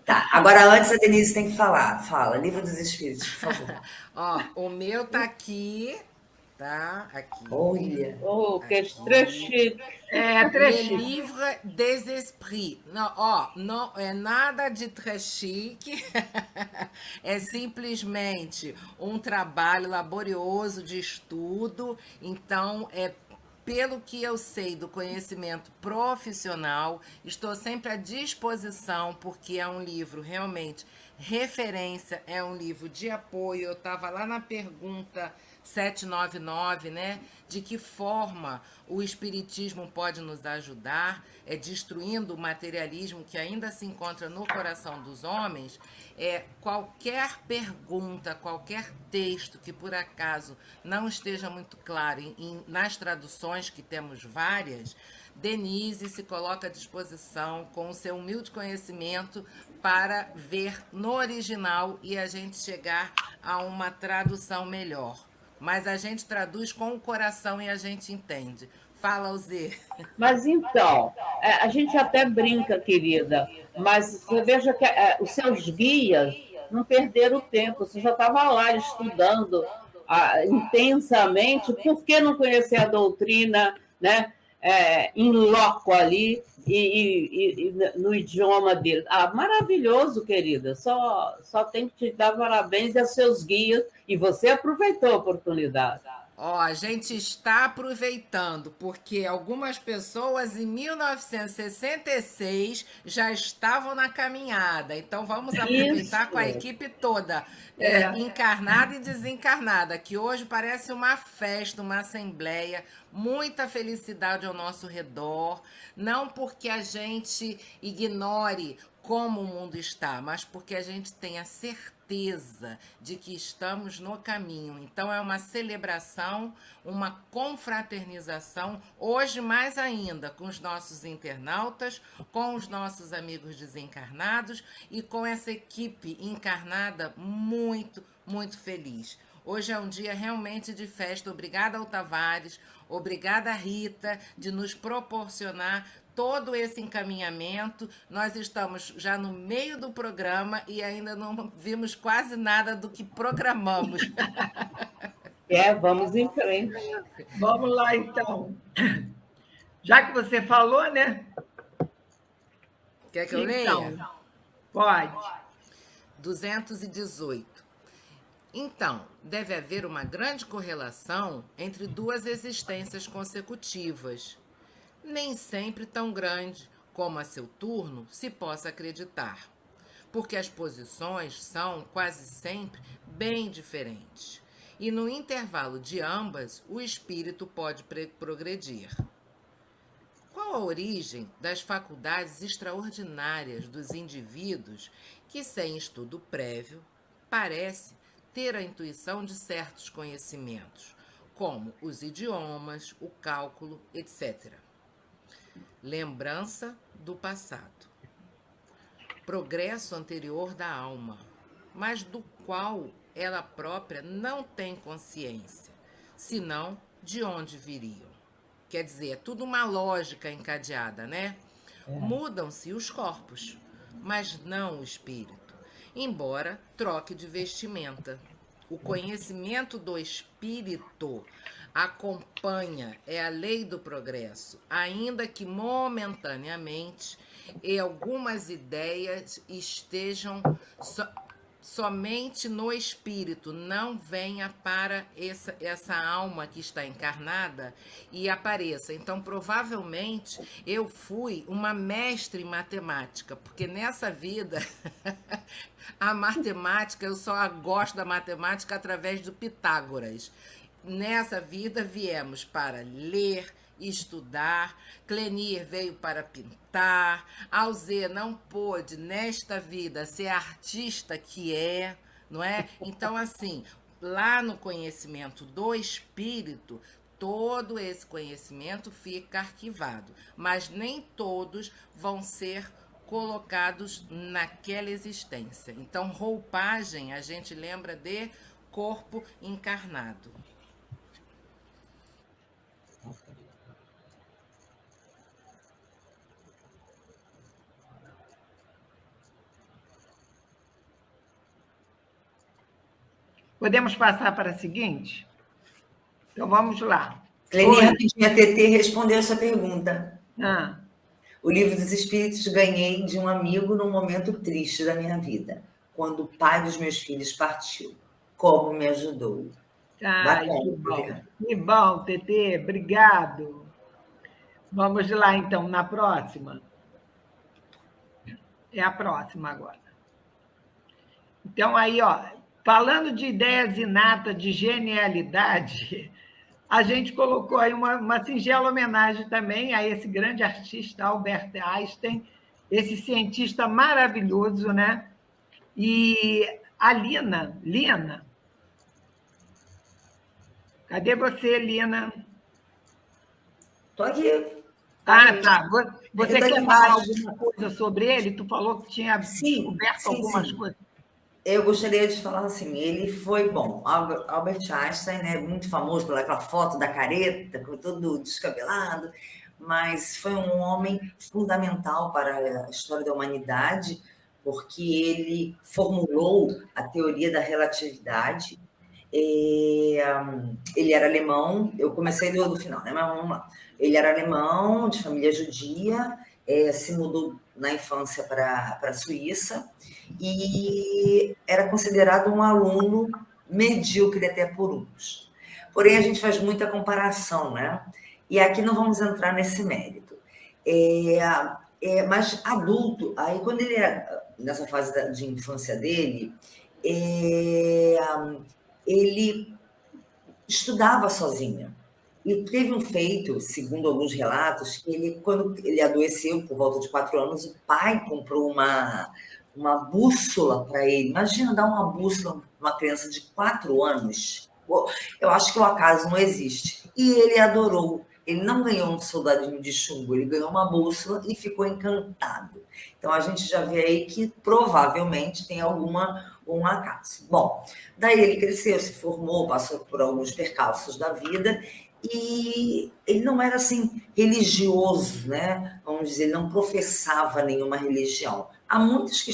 Tá, agora antes a Denise tem que falar. Fala, Livro dos Espíritos, por favor. Ó, o meu tá aqui, tá? Aqui. Olha. Oh, que trechique. Le Livre des Esprits. Não, ó, não é nada de trechique. É simplesmente um trabalho laborioso de estudo. Então, pelo que eu sei do conhecimento profissional, estou sempre à disposição, porque é um livro realmente referência, é um livro de apoio. Eu estava lá na pergunta 799, né? De que forma o Espiritismo pode nos ajudar, destruindo o materialismo que ainda se encontra no coração dos homens. Qualquer pergunta, qualquer texto que por acaso não esteja muito claro nas traduções, que temos várias, Denise se coloca à disposição com o seu humilde conhecimento para ver no original e a gente chegar a uma tradução melhor. Mas a gente traduz com o coração e a gente entende. Fala, Alzê. Mas então, a gente até brinca, querida, mas você veja que os seus guias não perderam tempo, você já estava lá estudando intensamente, por que não conhecer a doutrina, né, em loco ali e no idioma dele? Maravilhoso, querida, só tem que te dar parabéns aos seus guias, e você aproveitou a oportunidade. Ó, a gente está aproveitando, porque algumas pessoas em 1966 já estavam na caminhada. Então, vamos aproveitar com a equipe toda, encarnada e desencarnada, que hoje parece uma festa, uma assembleia, muita felicidade ao nosso redor. Não porque a gente ignore como o mundo está, mas porque a gente tem a certeza de que estamos no caminho. Então, é uma celebração, uma confraternização, hoje mais ainda, com os nossos internautas, com os nossos amigos desencarnados e com essa equipe encarnada muito, muito feliz. Hoje é um dia realmente de festa. Obrigada ao Tavares, obrigada, Rita, de nos proporcionar todo esse encaminhamento. Nós estamos já no meio do programa e ainda não vimos quase nada do que programamos. Vamos em frente. Vamos lá, então. Já que você falou, né? Quer que eu leia? Pode. 218. Então, deve haver uma grande correlação entre duas existências consecutivas. Nem sempre tão grande como a seu turno se possa acreditar, porque as posições são quase sempre bem diferentes, e no intervalo de ambas o espírito pode progredir. Qual a origem das faculdades extraordinárias dos indivíduos que, sem estudo prévio, parece ter a intuição de certos conhecimentos, como os idiomas, o cálculo, etc.? Lembrança do passado. Progresso anterior da alma, mas do qual ela própria não tem consciência, senão de onde viriam. Quer dizer, é tudo uma lógica encadeada, né? Mudam-se os corpos, mas não o espírito, embora troque de vestimenta. O conhecimento do espírito acompanha, é a lei do progresso, ainda que momentaneamente e algumas ideias estejam somente no espírito, não venha para essa alma que está encarnada e apareça. Então, provavelmente, eu fui uma mestre em matemática, porque nessa vida, a matemática, eu só gosto da matemática através do Pitágoras. Nessa vida viemos para ler, estudar, Clenir veio para pintar, Alzê não pôde nesta vida ser a artista que não é? Então, assim, lá no conhecimento do espírito, todo esse conhecimento fica arquivado, mas nem todos vão ser colocados naquela existência. Então, roupagem, a gente lembra de corpo encarnado. Podemos passar para a seguinte? Então, vamos lá. Cleni, rapidinho, a TT respondeu essa pergunta. Ah. O Livro dos Espíritos ganhei de um amigo num momento triste da minha vida, quando o pai dos meus filhos partiu. Como me ajudou. Ai, que bom. Que bom, TT. Obrigado. Vamos lá, então, na próxima. É a próxima agora. Então, aí, ó, falando de ideias inatas, de genialidade, a gente colocou aí uma singela homenagem também a esse grande artista, Albert Einstein, esse cientista maravilhoso, né? E a Lina, cadê você, Lina? Estou aqui. Ah, tá. Você quer falar alguma coisa sobre ele? Tu falou que tinha descoberto algumas coisas. Eu gostaria de falar assim, ele foi, bom, Albert Einstein, né, muito famoso pelaquela foto da careta, com todo descabelado, mas foi um homem fundamental para a história da humanidade, porque ele formulou a teoria da relatividade. Ele era alemão, eu comecei do final, né, mas vamos lá. Ele era alemão, de família judia, se mudou na infância para a Suíça e era considerado um aluno medíocre até por uns. Porém, a gente faz muita comparação, né? E aqui não vamos entrar nesse mérito. Mas adulto, aí quando ele era nessa fase de infância dele, ele estudava sozinho. E teve um feito, segundo alguns relatos, que quando ele adoeceu por volta de 4 anos, o pai comprou uma bússola para ele. Imagina dar uma bússola para uma criança de 4 anos. Eu acho que o acaso não existe. E ele adorou. Ele não ganhou um soldadinho de chumbo, ele ganhou uma bússola e ficou encantado. Então, a gente já vê aí que provavelmente tem um acaso. Bom, daí ele cresceu, se formou, passou por alguns percalços da vida e ele não era assim religioso, né? Vamos dizer, ele não professava nenhuma religião. Há muitas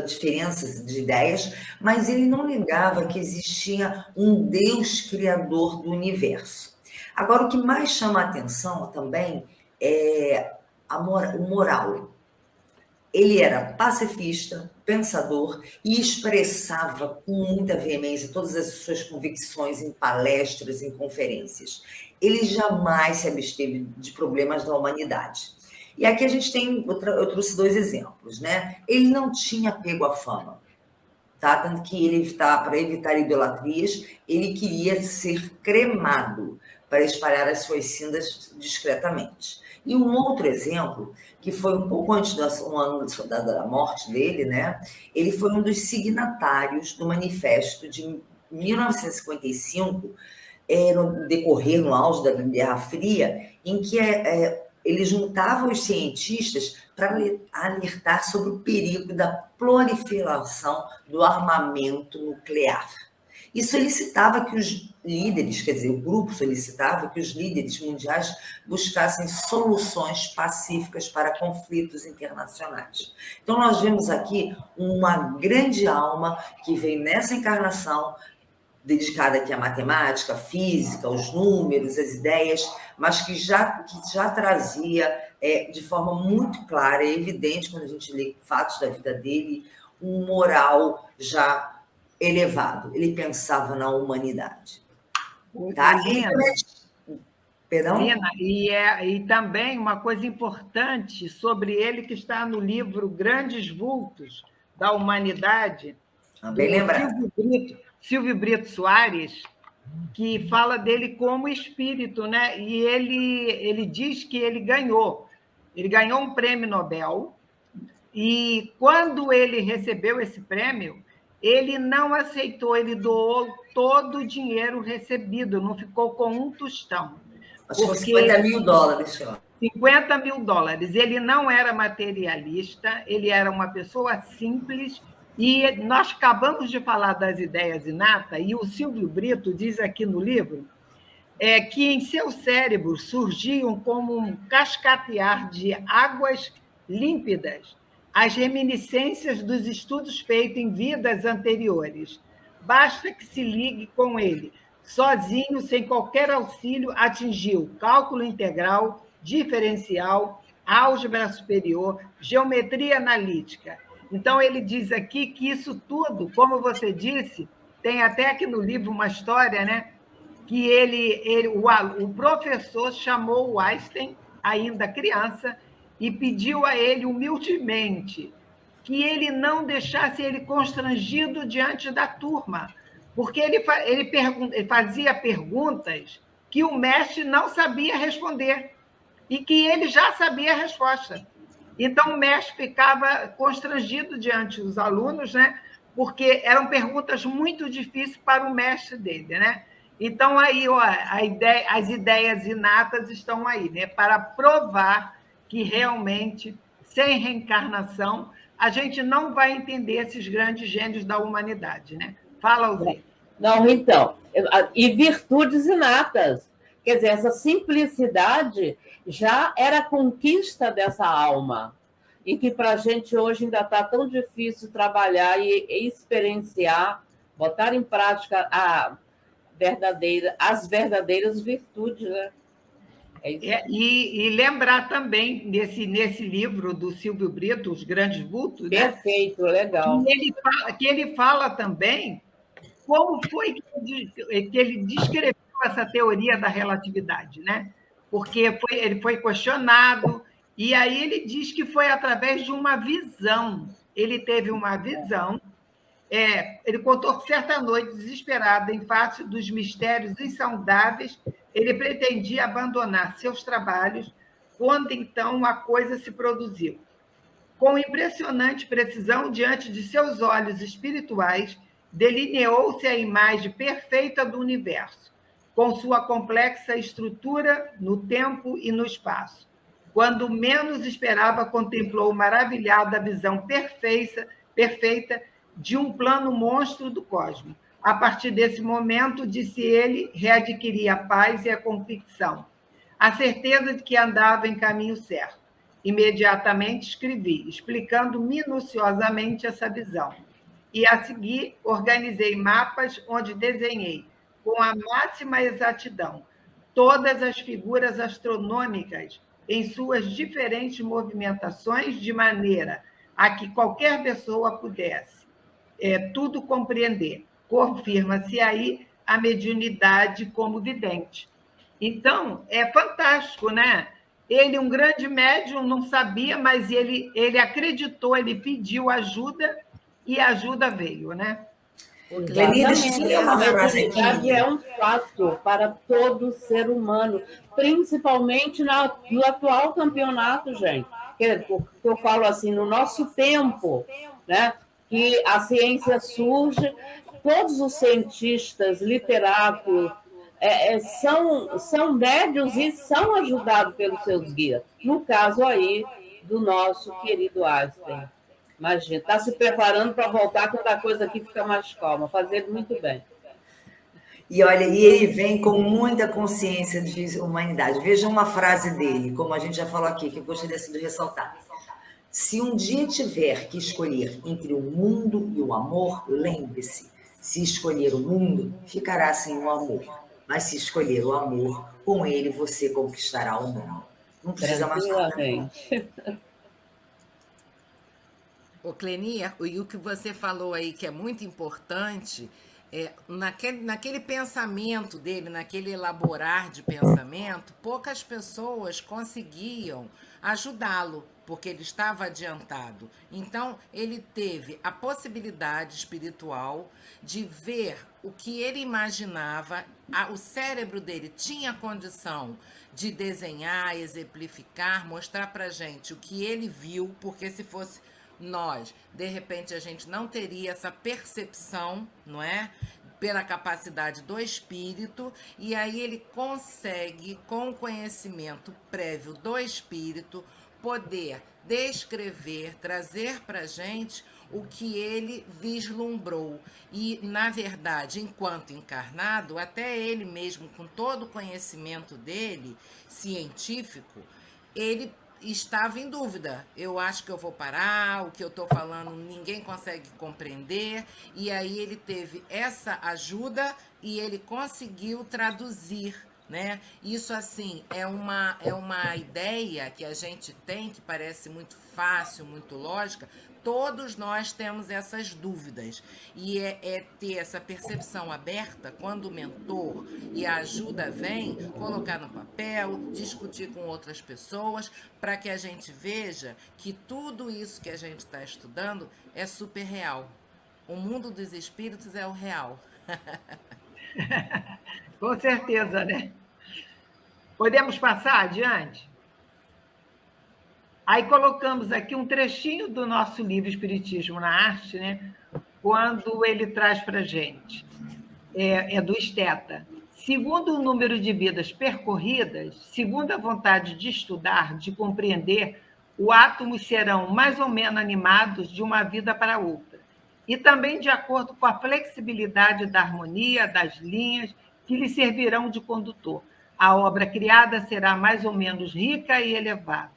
diferenças de ideias, mas ele não negava que existia um Deus criador do universo. Agora, o que mais chama a atenção também é o moral. Ele era pacifista, pensador e expressava com muita veemência todas as suas convicções em palestras, em conferências. Ele jamais se absteve de problemas da humanidade. E aqui a gente tem, eu trouxe 2 exemplos, né? Ele não tinha apego à fama, tá? Tanto que para evitar idolatrias, ele queria ser cremado para espalhar as suas cinzas discretamente. E um outro exemplo, que foi um pouco antes um ano da morte dele, né? Ele foi um dos signatários do manifesto de 1955, no auge da Guerra Fria, em que ele juntava os cientistas para alertar sobre o perigo da proliferação do armamento nuclear. E solicitava que os líderes, quer dizer, o grupo solicitava que os líderes mundiais buscassem soluções pacíficas para conflitos internacionais. Então, nós vemos aqui uma grande alma que veio nessa encarnação, dedicada aqui à matemática, à física, aos números, às ideias, mas que já trazia de forma muito clara e evidente, quando a gente lê fatos da vida dele, um moral já elevado. Ele pensava na humanidade. Tá? Perdão? Lina, e também uma coisa importante sobre ele que está no livro Grandes Vultos da Humanidade, bem lembrado. Silvio Brito Soares, que fala dele como espírito, né? E ele diz que ele ganhou um prêmio Nobel, e quando ele recebeu esse prêmio, ele não aceitou, ele doou todo o dinheiro recebido, não ficou com um tostão. Acho que foi $50 mil, ó. $50 mil. Ele não era materialista, ele era uma pessoa simples, e nós acabamos de falar das ideias inatas, e o Silvio Brito diz aqui no livro que em seu cérebro surgiam como um cascatear de águas límpidas as reminiscências dos estudos feitos em vidas anteriores. Basta que se ligue com ele. Sozinho, sem qualquer auxílio, atingiu cálculo integral, diferencial, álgebra superior, geometria analítica. Então, ele diz aqui que isso tudo, como você disse, tem até aqui no livro uma história, né? Que o professor chamou o Einstein, ainda criança, e pediu a ele humildemente que ele não deixasse ele constrangido diante da turma, porque ele fazia perguntas que o mestre não sabia responder e que ele já sabia a resposta. Então, o mestre ficava constrangido diante dos alunos, né? Porque eram perguntas muito difíceis para o mestre dele, né? Então, aí, ó, as ideias inatas estão aí, né? Para provar que realmente, sem reencarnação, a gente não vai entender esses grandes gênios da humanidade, né? Fala, Alzir. Não, então, e virtudes inatas. Quer dizer, essa simplicidade já era conquista dessa alma, e que para a gente hoje ainda está tão difícil trabalhar e experienciar, botar em prática as verdadeiras virtudes, né? E lembrar também, nesse livro do Silvio Brito, Os Grandes Vultos, perfeito, né? Legal. Que ele fala também como foi que ele descreveu essa teoria da relatividade, né? Porque ele foi questionado, e aí ele diz que foi através de uma visão. Ele teve uma visão. Ele contou que certa noite, desesperado em face dos mistérios insondáveis, ele pretendia abandonar seus trabalhos, quando então a coisa se produziu. Com impressionante precisão, diante de seus olhos espirituais, delineou-se a imagem perfeita do universo, com sua complexa estrutura no tempo e no espaço. Quando menos esperava, contemplou maravilhada a visão perfeita de um plano monstro do cosmos. A partir desse momento, disse ele, readquiria a paz e a convicção, a certeza de que andava em caminho certo. Imediatamente escrevi, explicando minuciosamente essa visão. E, a seguir, organizei mapas onde desenhei, com a máxima exatidão, todas as figuras astronômicas em suas diferentes movimentações, de maneira a que qualquer pessoa pudesse tudo compreender. Confirma-se aí a mediunidade como vidente. Então, é fantástico, né? Ele, um grande médium, não sabia, mas ele acreditou, ele pediu ajuda e a ajuda veio, né? A mediunidade é um fato para todo ser humano, principalmente no atual campeonato, gente. Eu falo assim, no nosso tempo, né? Que a ciência surge, todos os cientistas, literatos, são médios e são ajudados pelos seus guias. No caso aí do nosso querido Einstein. Imagina, está se preparando para voltar quando a coisa aqui fica mais calma, fazendo muito bem. E olha, e ele vem com muita consciência de humanidade. Veja uma frase dele, como a gente já falou aqui, que eu gostaria de ressaltar. Se um dia tiver que escolher entre o mundo e o amor, lembre-se, se escolher o mundo, ficará sem o amor. Mas se escolher o amor, com ele você conquistará o mundo. Não precisa mais nada. Ô, Clenia, e o que você falou aí que é muito importante, naquele pensamento dele, naquele elaborar de pensamento, poucas pessoas conseguiam ajudá-lo, porque ele estava adiantado. Então, ele teve a possibilidade espiritual de ver o que ele imaginava, o cérebro dele tinha condição de desenhar, exemplificar, mostrar para a gente o que ele viu, porque se fosse nós, de repente, a gente não teria essa percepção, não é? Pela capacidade do espírito, e aí ele consegue, com o conhecimento prévio do espírito, poder descrever, trazer para a gente o que ele vislumbrou. E, na verdade, enquanto encarnado, até ele mesmo, com todo o conhecimento dele, científico, ele estava em dúvida. Eu acho que eu vou parar, o que eu estou falando ninguém consegue compreender, e aí ele teve essa ajuda e ele conseguiu traduzir, né? Isso, assim, é uma ideia que a gente tem, que parece muito fácil, muito lógica. Todos nós temos essas dúvidas, e é ter essa percepção aberta quando o mentor e a ajuda vem, colocar no papel, discutir com outras pessoas, para que a gente veja que tudo isso que a gente está estudando é super real. O mundo dos espíritos é o real. Com certeza, né? Podemos passar adiante? Aí colocamos aqui um trechinho do nosso livro Espiritismo na Arte, né? Quando ele traz para a gente. É do Esteta. Segundo o número de vidas percorridas, segundo a vontade de estudar, de compreender, os átomos serão mais ou menos animados de uma vida para outra. E também de acordo com a flexibilidade da harmonia, das linhas, que lhe servirão de condutor. A obra criada será mais ou menos rica e elevada.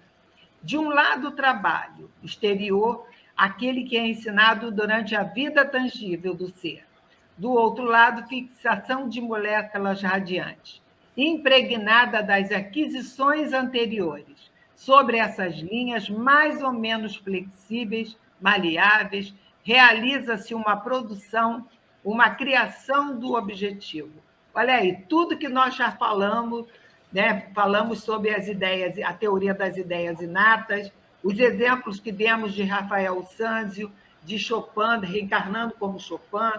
De um lado, o trabalho exterior, aquele que é ensinado durante a vida tangível do ser. Do outro lado, fixação de moléculas radiantes, impregnada das aquisições anteriores. Sobre essas linhas mais ou menos flexíveis, maleáveis, realiza-se uma produção, uma criação do objetivo. Olha aí, tudo que nós já falamos, né? Falamos sobre as ideias, a teoria das ideias inatas, os exemplos que demos de Rafael Sanzio, de Chopin, reencarnando como Chopin,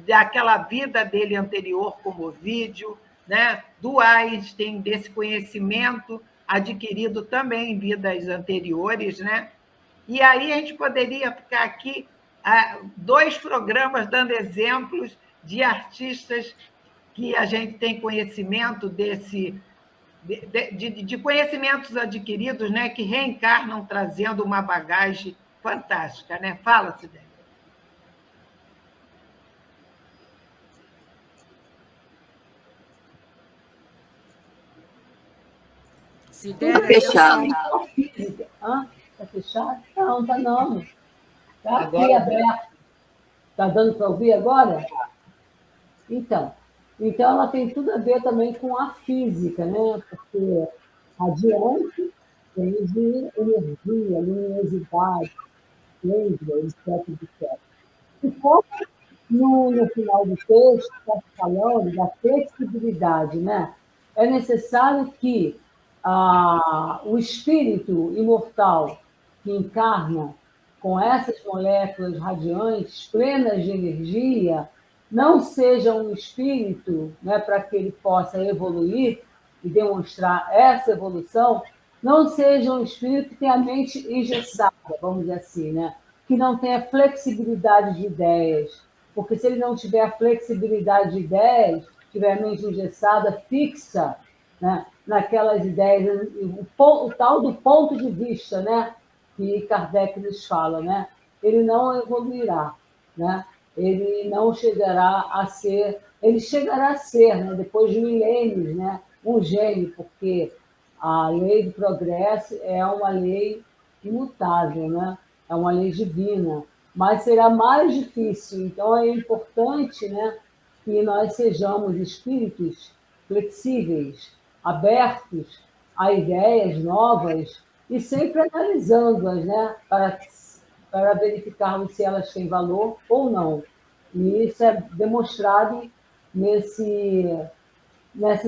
daquela vida dele anterior como Ovídio, né? Do Einstein, desse conhecimento adquirido também em vidas anteriores, né? E aí a gente poderia ficar aqui 2 programas dando exemplos de artistas que a gente tem conhecimento de conhecimentos adquiridos, né, que reencarnam trazendo uma bagagem fantástica, né? Fala, Cidélia. Tudo fechado. Está fechado? Não, está não. Está aqui Agora, aberto. Está dando para ouvir agora? Então, ela tem tudo a ver também com a física, né? Porque radiante tem de energia, luminosidade, lembra, etc. E como no final do texto está falando da flexibilidade, né? É necessário que o espírito imortal que encarna com essas moléculas radiantes, plenas de energia, não seja um espírito, né, para que ele possa evoluir e demonstrar essa evolução, não seja um espírito que tenha a mente engessada, vamos dizer assim, né? Que não tenha flexibilidade de ideias. Porque se ele não tiver a flexibilidade de ideias, tiver a mente engessada, fixa, né, naquelas ideias, o tal do ponto de vista, né, que Kardec nos fala, né? Ele não evoluirá, né? Ele não chegará a ser, ele chegará a ser, né, depois de milênios, né, um gênio, porque a lei do progresso é uma lei imutável, né? É uma lei divina, mas será mais difícil. Então, é importante, né, que nós sejamos espíritos flexíveis, abertos a ideias novas e sempre analisando-as, né, para verificarmos se elas têm valor ou não. E isso é demonstrado nessas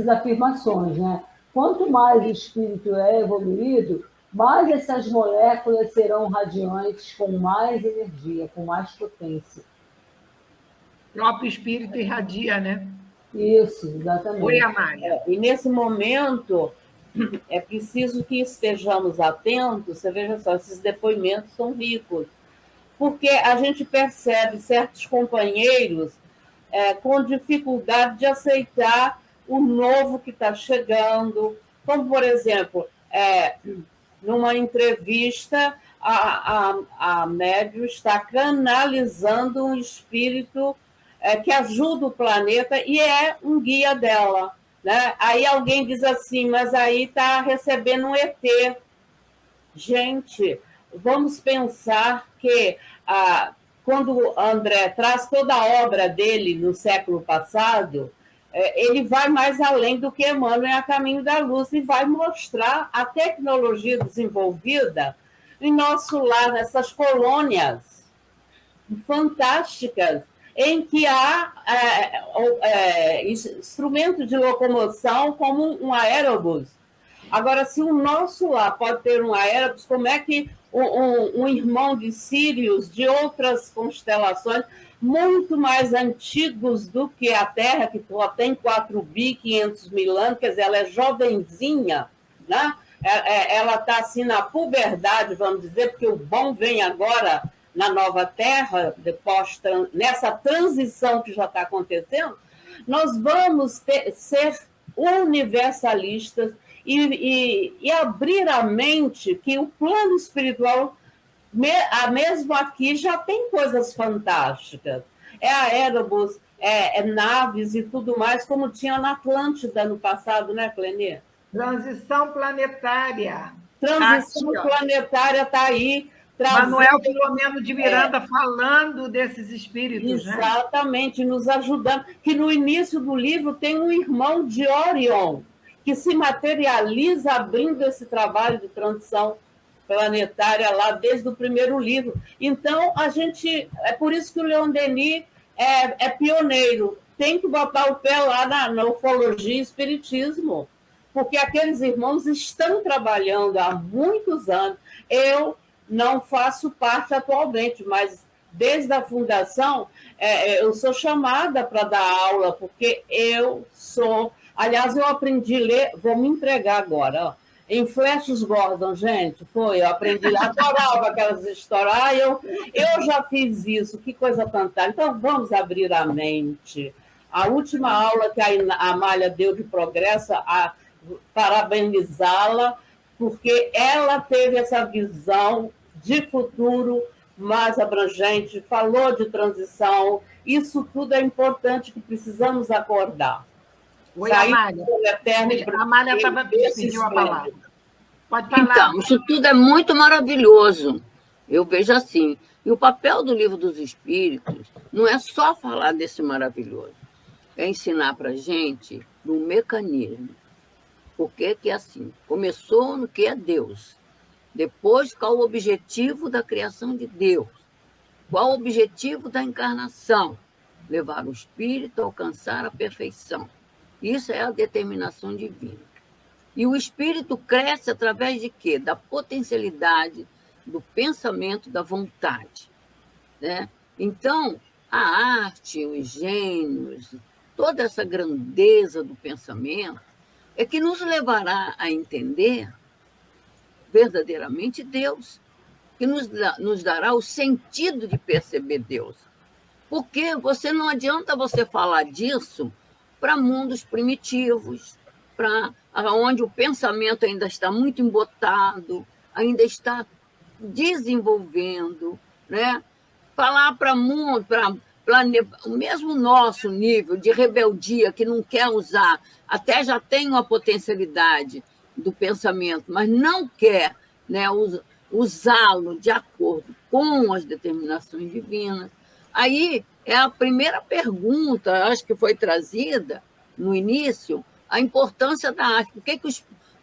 afirmações, né? Quanto mais o espírito é evoluído, mais essas moléculas serão radiantes, com mais energia, com mais potência. O próprio espírito irradia, né? Isso, exatamente. Oi, Amália. E nesse momento é preciso que estejamos atentos. Você veja só, esses depoimentos são ricos, porque a gente percebe certos companheiros com dificuldade de aceitar o novo que está chegando. Como, por exemplo, numa entrevista, a médium está canalizando um espírito que ajuda o planeta e é um guia dela. Né? Aí alguém diz assim, mas aí está recebendo um ET. Gente, vamos pensar que quando André traz toda a obra dele no século passado, ele vai mais além do que Emmanuel a Caminho da Luz e vai mostrar a tecnologia desenvolvida em nosso lar, nessas colônias fantásticas, em que há instrumento de locomoção como um aerobus. Agora, se o nosso lar pode ter um aerobus, como é que um irmão de Sírios, de outras constelações, muito mais antigos do que a Terra, que só tem 4.500.000 anos, quer dizer, ela é jovenzinha, né? Ela está assim na puberdade, vamos dizer, porque o bom vem agora na nova Terra, nessa transição que já está acontecendo, nós vamos ser universalistas e abrir a mente que o plano espiritual, mesmo aqui, já tem coisas fantásticas. Aerobus, naves e tudo mais, como tinha na Atlântida no passado, né, Clenê? Transição planetária. Transição planetária está aí. Manuel Filomeno de Miranda falando desses espíritos. Exatamente, né? Nos ajudando. Que no início do livro tem um irmão de Orion, que se materializa abrindo esse trabalho de transição planetária lá desde o primeiro livro. Então, é por isso que o Leon Denis é pioneiro. Tem que botar o pé lá na ufologia e espiritismo, porque aqueles irmãos estão trabalhando há muitos anos. Eu não faço parte atualmente, mas desde a fundação eu sou chamada para dar aula, porque eu sou... Aliás, eu aprendi a ler, vou me entregar agora, ó, em Flash Gordon, gente, eu aprendi, adorava aquelas histórias, eu já fiz isso, que coisa fantástica. Então, vamos abrir a mente. A última aula que a Amália deu de progresso, parabenizá-la, porque ela teve essa visão de futuro mais abrangente, falou de transição, isso tudo é importante, que precisamos acordar. Oi, Amália. A Amália pediu a palavra. Pode falar. Então, isso tudo é muito maravilhoso. Eu vejo assim. E o papel do Livro dos Espíritos não é só falar desse maravilhoso, é ensinar para a gente do mecanismo. Por que é assim? Começou no que é Deus. Depois, qual o objetivo da criação de Deus? Qual o objetivo da encarnação? Levar o espírito a alcançar a perfeição. Isso é a determinação divina. E o espírito cresce através de quê? Da potencialidade, do pensamento, da vontade. Né? Então, a arte, os gênios, toda essa grandeza do pensamento é que nos levará a entender verdadeiramente Deus, que nos dará o sentido de perceber Deus. Porque não adianta você falar disso para mundos primitivos, para onde o pensamento ainda está muito embotado, ainda está desenvolvendo, né? Falar para mundo, para o mesmo nosso nível de rebeldia, que não quer usar, até já tem uma potencialidade do pensamento, mas não quer, né, usá-lo de acordo com as determinações divinas. Aí é a primeira pergunta, acho que foi trazida no início, a importância da arte. Por que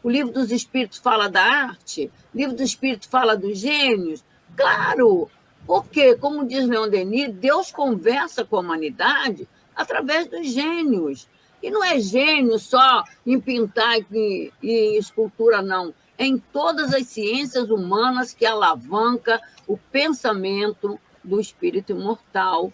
o Livro dos Espíritos fala da arte? O Livro dos Espíritos fala dos gênios? Claro, porque, como diz Leon Denis, Deus conversa com a humanidade através dos gênios. E não é gênio só em pintar e escultura, não. É em todas as ciências humanas que alavanca o pensamento do espírito imortal.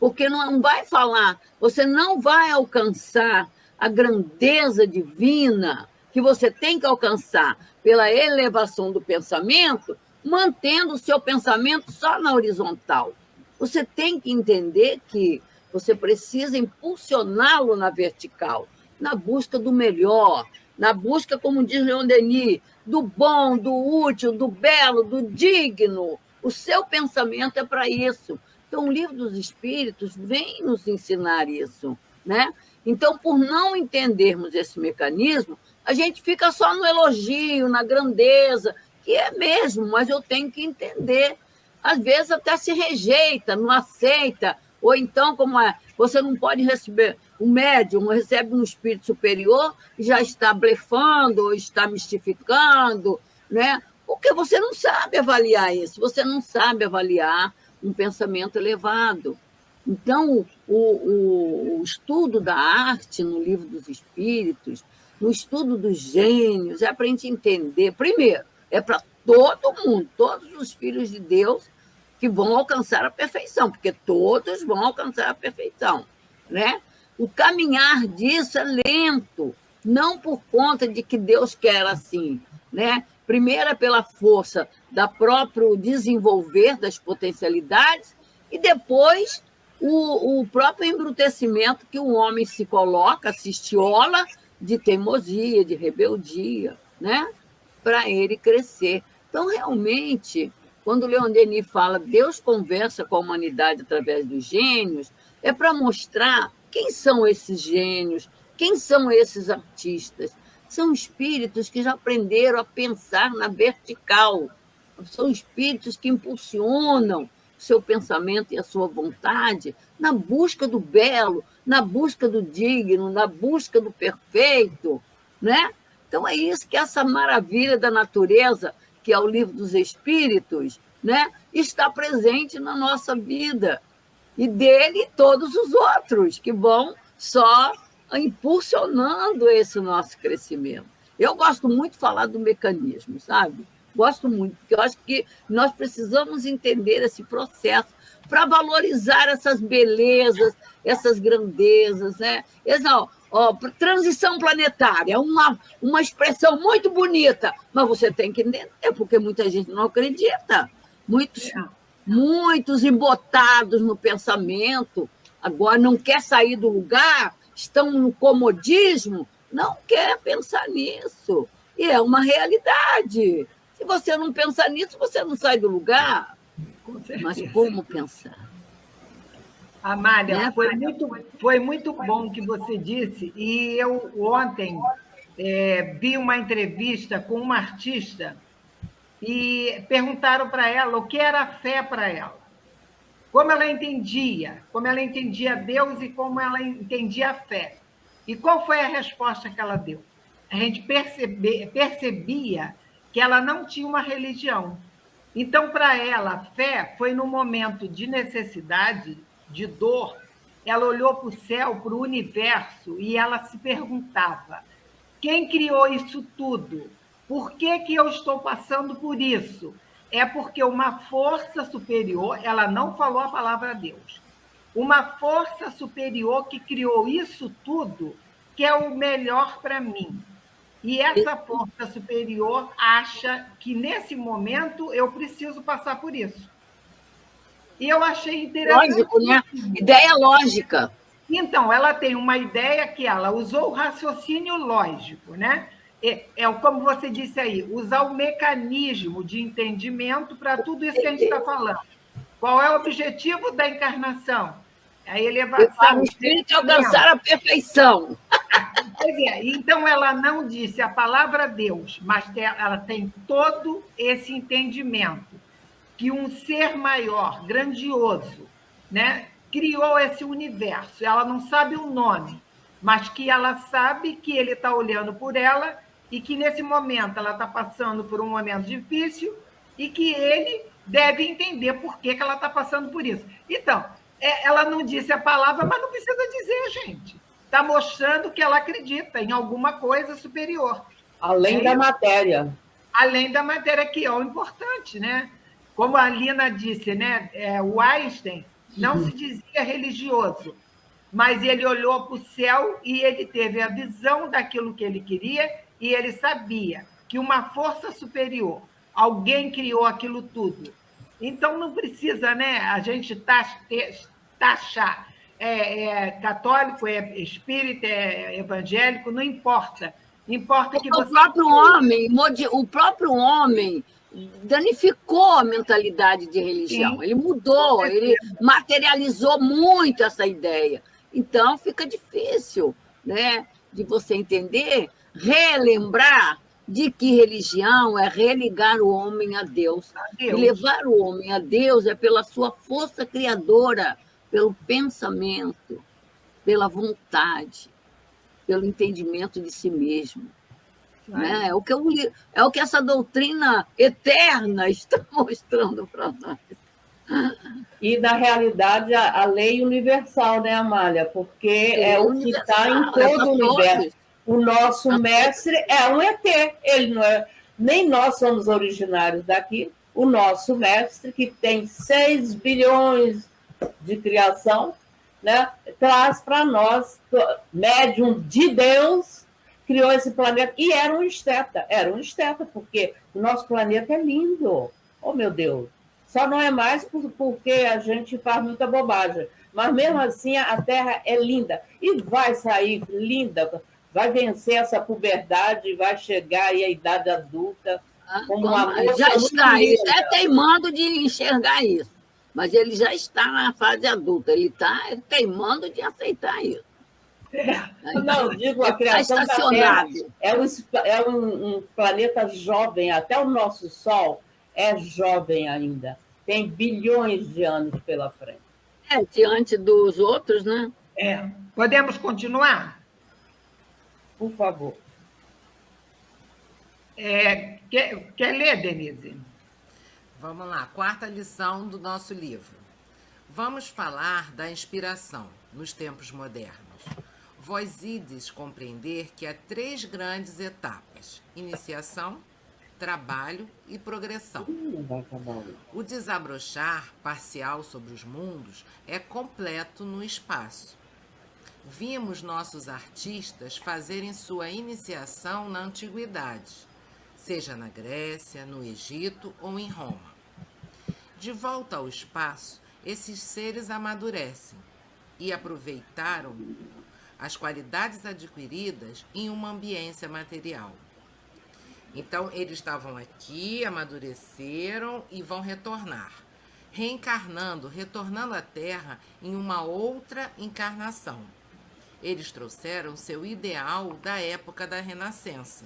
Porque não vai falar, você não vai alcançar a grandeza divina que você tem que alcançar pela elevação do pensamento mantendo o seu pensamento só na horizontal. Você tem que entender que você precisa impulsioná-lo na vertical, na busca do melhor, na busca, como diz Leon Denis, do bom, do útil, do belo, do digno. O seu pensamento é para isso. Então, o Livro dos Espíritos vem nos ensinar isso, né? Então, por não entendermos esse mecanismo, a gente fica só no elogio, na grandeza, que é mesmo, mas eu tenho que entender. Às vezes até se rejeita, não aceita, ou então, como você não pode receber, o médium recebe um espírito superior e já está blefando, ou está mistificando, né? Porque você não sabe avaliar isso, você não sabe avaliar um pensamento elevado. Então, o estudo da arte no Livro dos Espíritos, no estudo dos gênios, é para a gente entender, primeiro, é para todo mundo, todos os filhos de Deus que vão alcançar a perfeição, porque todos vão alcançar a perfeição, né? O caminhar disso é lento, não por conta de que Deus quer assim, né? Primeiro é pela força da próprio desenvolver das potencialidades e depois o próprio embrutecimento que o homem se coloca, se estiola de teimosia, de rebeldia, né? Para ele crescer. Então, realmente, quando Leon Denis fala Deus conversa com a humanidade através dos gênios, é para mostrar quem são esses gênios, quem são esses artistas. São espíritos que já aprenderam a pensar na vertical, são espíritos que impulsionam o seu pensamento e a sua vontade na busca do belo, na busca do digno, na busca do perfeito, né? Então, é isso que essa maravilha da natureza, que é o Livro dos Espíritos, né, está presente na nossa vida. E dele todos os outros, que vão só impulsionando esse nosso crescimento. Eu gosto muito de falar do mecanismo, sabe? Gosto muito, porque eu acho que nós precisamos entender esse processo para valorizar essas belezas, essas grandezas, né? Transição planetária, uma expressão muito bonita, mas você tem que entender, porque muita gente não acredita. Muitos embotados no pensamento, agora não quer sair do lugar, estão no comodismo, não quer pensar nisso. E é uma realidade. Se você não pensar nisso, você não sai do lugar. Mas como pensar? Amália, foi muito bom o que você disse. E eu ontem vi uma entrevista com uma artista e perguntaram para ela o que era fé para ela. Como ela entendia Deus e como ela entendia a fé. E qual foi a resposta que ela deu? A gente percebia que ela não tinha uma religião. Então, para ela, a fé foi no momento de necessidade, de dor, ela olhou para o céu, para o universo, e ela se perguntava: quem criou isso tudo? Por que eu estou passando por isso? É porque uma força superior, ela não falou a palavra Deus, uma força superior que criou isso tudo, que é o melhor para mim. E essa força superior acha que, nesse momento, eu preciso passar por isso. E eu achei interessante. Lógico, né? Ideia lógica. Então, ela tem uma ideia que ela usou o raciocínio lógico, né? Como você disse aí, usar o mecanismo de entendimento para tudo isso que a gente está falando. Qual é o objetivo da encarnação? A elevação. O espírito é alcançar a perfeição. Pois é, então ela não disse a palavra Deus, mas ela tem todo esse entendimento que um ser maior, grandioso, né, criou esse universo. Ela não sabe o nome, mas que ela sabe que ele está olhando por ela e que nesse momento ela está passando por um momento difícil e que ele deve entender por que ela está passando por isso. Então, ela não disse a palavra, mas não precisa dizer, gente. Está mostrando que ela acredita em alguma coisa superior. Além da matéria. Além da matéria, que é o importante, né? Como a Lina disse, né? O Einstein não se dizia religioso, mas ele olhou para o céu e ele teve a visão daquilo que ele queria e ele sabia que uma força superior Alguém criou aquilo tudo. Então, não precisa, né, a gente taxar católico, é espírita, é evangélico, não importa. Importa que você... O próprio homem danificou a mentalidade de religião. Sim. Ele mudou, ele materializou muito essa ideia. Então, fica difícil, né, de você entender, relembrar de que religião é religar o homem a Deus. E levar o homem a Deus é pela sua força criadora, pelo pensamento, pela vontade, pelo entendimento de si mesmo. Né? É o que essa doutrina eterna está mostrando para nós. E, na realidade, a lei universal, né, Amália? Porque é o que está em todo o universo. O nosso mestre é um ET. Ele não é, nem nós somos originários daqui. O nosso mestre, que tem 6 bilhões de criação, né, traz para nós, médium de Deus, criou esse planeta. E era um esteta, porque o nosso planeta é lindo. Oh, meu Deus! Só não é mais porque a gente faz muita bobagem. Mas, mesmo assim, a Terra é linda. E vai sair linda, vai vencer essa puberdade, vai chegar aí à idade adulta. Como já está, ele está teimando de enxergar isso. Mas ele já está na fase adulta, ele está teimando de aceitar isso. Não, digo, a criação da Terra é um planeta jovem, até o nosso Sol é jovem ainda. Tem bilhões de anos pela frente. Diante dos outros, né? Podemos continuar? Por favor. Quer ler, Denise? Vamos lá, 4ª lição do nosso livro. Vamos falar da inspiração nos tempos modernos. Vós ides compreender que há 3 grandes etapas: iniciação, trabalho e progressão. O desabrochar parcial sobre os mundos é completo no espaço. Vimos nossos artistas fazerem sua iniciação na antiguidade, seja na Grécia, no Egito ou em Roma. De volta ao espaço, esses seres amadurecem e aproveitaram as qualidades adquiridas em uma ambiência material. Então, eles estavam aqui, amadureceram e vão retornar, reencarnando, retornando à Terra em uma outra encarnação. Eles trouxeram seu ideal da época da Renascença.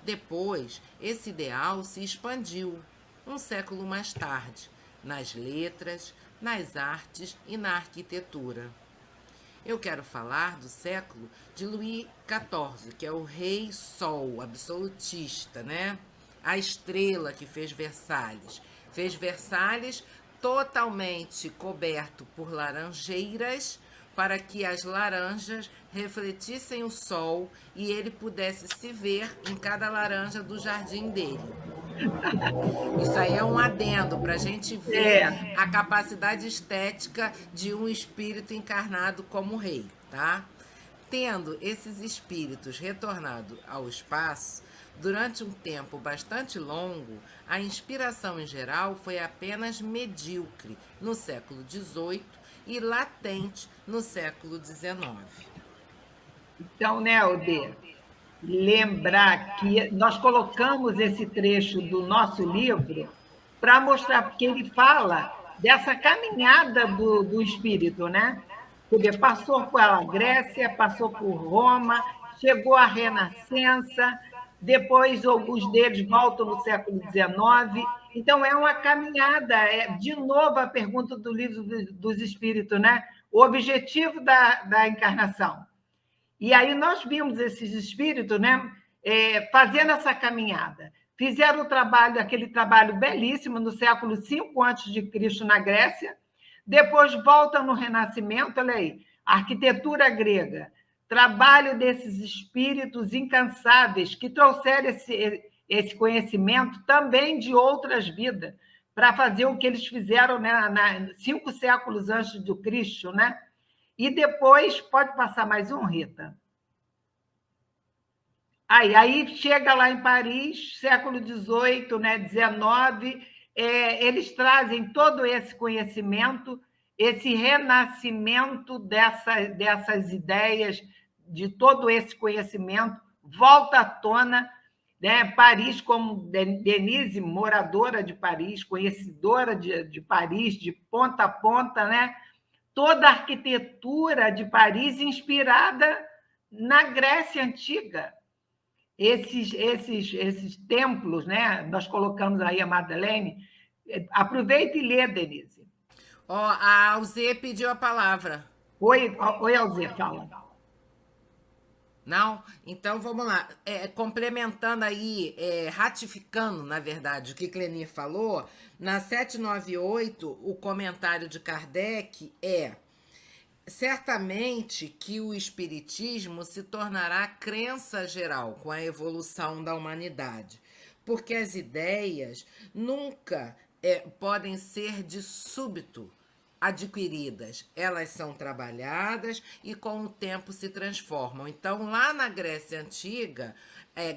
Depois, esse ideal se expandiu, um século mais tarde, nas letras, nas artes e na arquitetura. Eu quero falar do século de Luís XIV, que é o rei Sol, absolutista, né? A estrela que fez Versalhes. Fez Versalhes totalmente coberto por laranjeiras, para que as laranjas refletissem o sol e ele pudesse se ver em cada laranja do jardim dele. Isso aí é um adendo para a gente ver a capacidade estética de um espírito encarnado como rei, tá? Tendo esses espíritos retornado ao espaço, durante um tempo bastante longo, a inspiração em geral foi apenas medíocre no século XVIII e latente no século XIX. Então, Nelder, lembrar que nós colocamos esse trecho do nosso livro para mostrar, porque ele fala dessa caminhada do espírito, né? Porque passou pela Grécia, passou por Roma, chegou à Renascença, depois alguns deles voltam no século XIX. Então, é uma caminhada, de novo a pergunta do livro dos Espíritos, né? O objetivo da encarnação. E aí nós vimos esses espíritos, né, fazendo essa caminhada. Fizeram aquele trabalho belíssimo no século V a.C. na Grécia, depois voltam no Renascimento, olha aí, arquitetura grega, trabalho desses espíritos incansáveis que trouxeram esse conhecimento também de outras vidas, para fazer o que eles fizeram, né, 5 séculos antes do Cristo, né? E depois, pode passar mais um, Rita? Aí chega lá em Paris, século XVIII, né, XIX, eles trazem todo esse conhecimento, esse renascimento dessas ideias, de todo esse conhecimento, volta à tona, né? Paris, como Denise, moradora de Paris, conhecedora de Paris, de ponta a ponta, né? Toda a arquitetura de Paris inspirada na Grécia Antiga. Esses templos, né? Nós colocamos aí a Madeleine. Aproveita e lê, Denise. A Alzê pediu a palavra. Oi, Alzê, fala. Não? Então, vamos lá. Complementando aí, ratificando, na verdade, o que Clenir falou, na 798, o comentário de Kardec certamente que o espiritismo se tornará crença geral com a evolução da humanidade, porque as ideias nunca podem ser de súbito adquiridas, elas são trabalhadas e com o tempo se transformam. Então, lá na Grécia Antiga,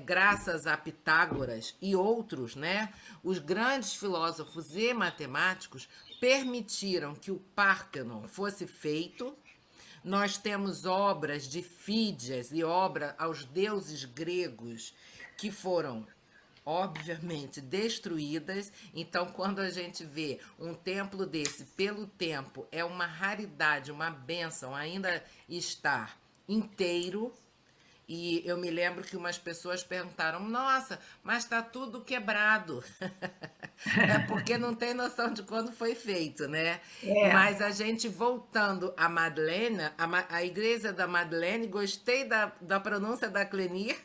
graças a Pitágoras e outros, né, os grandes filósofos e matemáticos permitiram que o Pártenon fosse feito. Nós temos obras de Fídias e obra aos deuses gregos que foram, obviamente, destruídas. Então, quando a gente vê um templo desse pelo tempo, é uma raridade, uma bênção ainda estar inteiro. E eu me lembro que umas pessoas perguntaram, nossa, mas está tudo quebrado. É porque não tem noção de quando foi feito, né? Mas a gente voltando à Madeleine, a igreja da Madeleine, gostei da pronúncia da Clenir.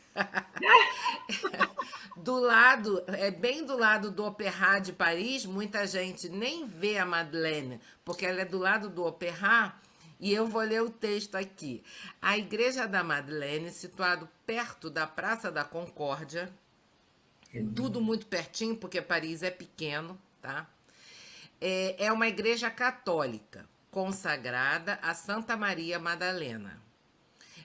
Do lado, bem do lado do Opéra de Paris, muita gente nem vê a Madeleine, porque ela é do lado do Opéra. E eu vou ler o texto aqui. A Igreja da Madeleine, situado perto da Praça da Concórdia, tudo muito pertinho, porque Paris é pequeno, tá? É uma igreja católica, consagrada a Santa Maria Madalena.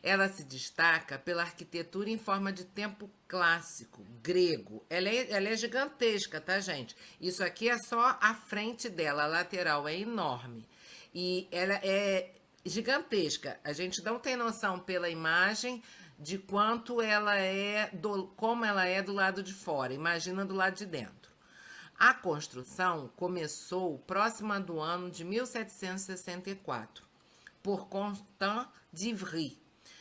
Ela se destaca pela arquitetura em forma de tempo clássico, grego. Ela é gigantesca, tá, gente? Isso aqui é só a frente dela, a lateral é enorme. E ela é gigantesca. A gente não tem noção pela imagem de quanto ela como ela é do lado de fora. Imagina do lado de dentro. A construção começou próxima do ano de 1764 por Constant d'Ivry,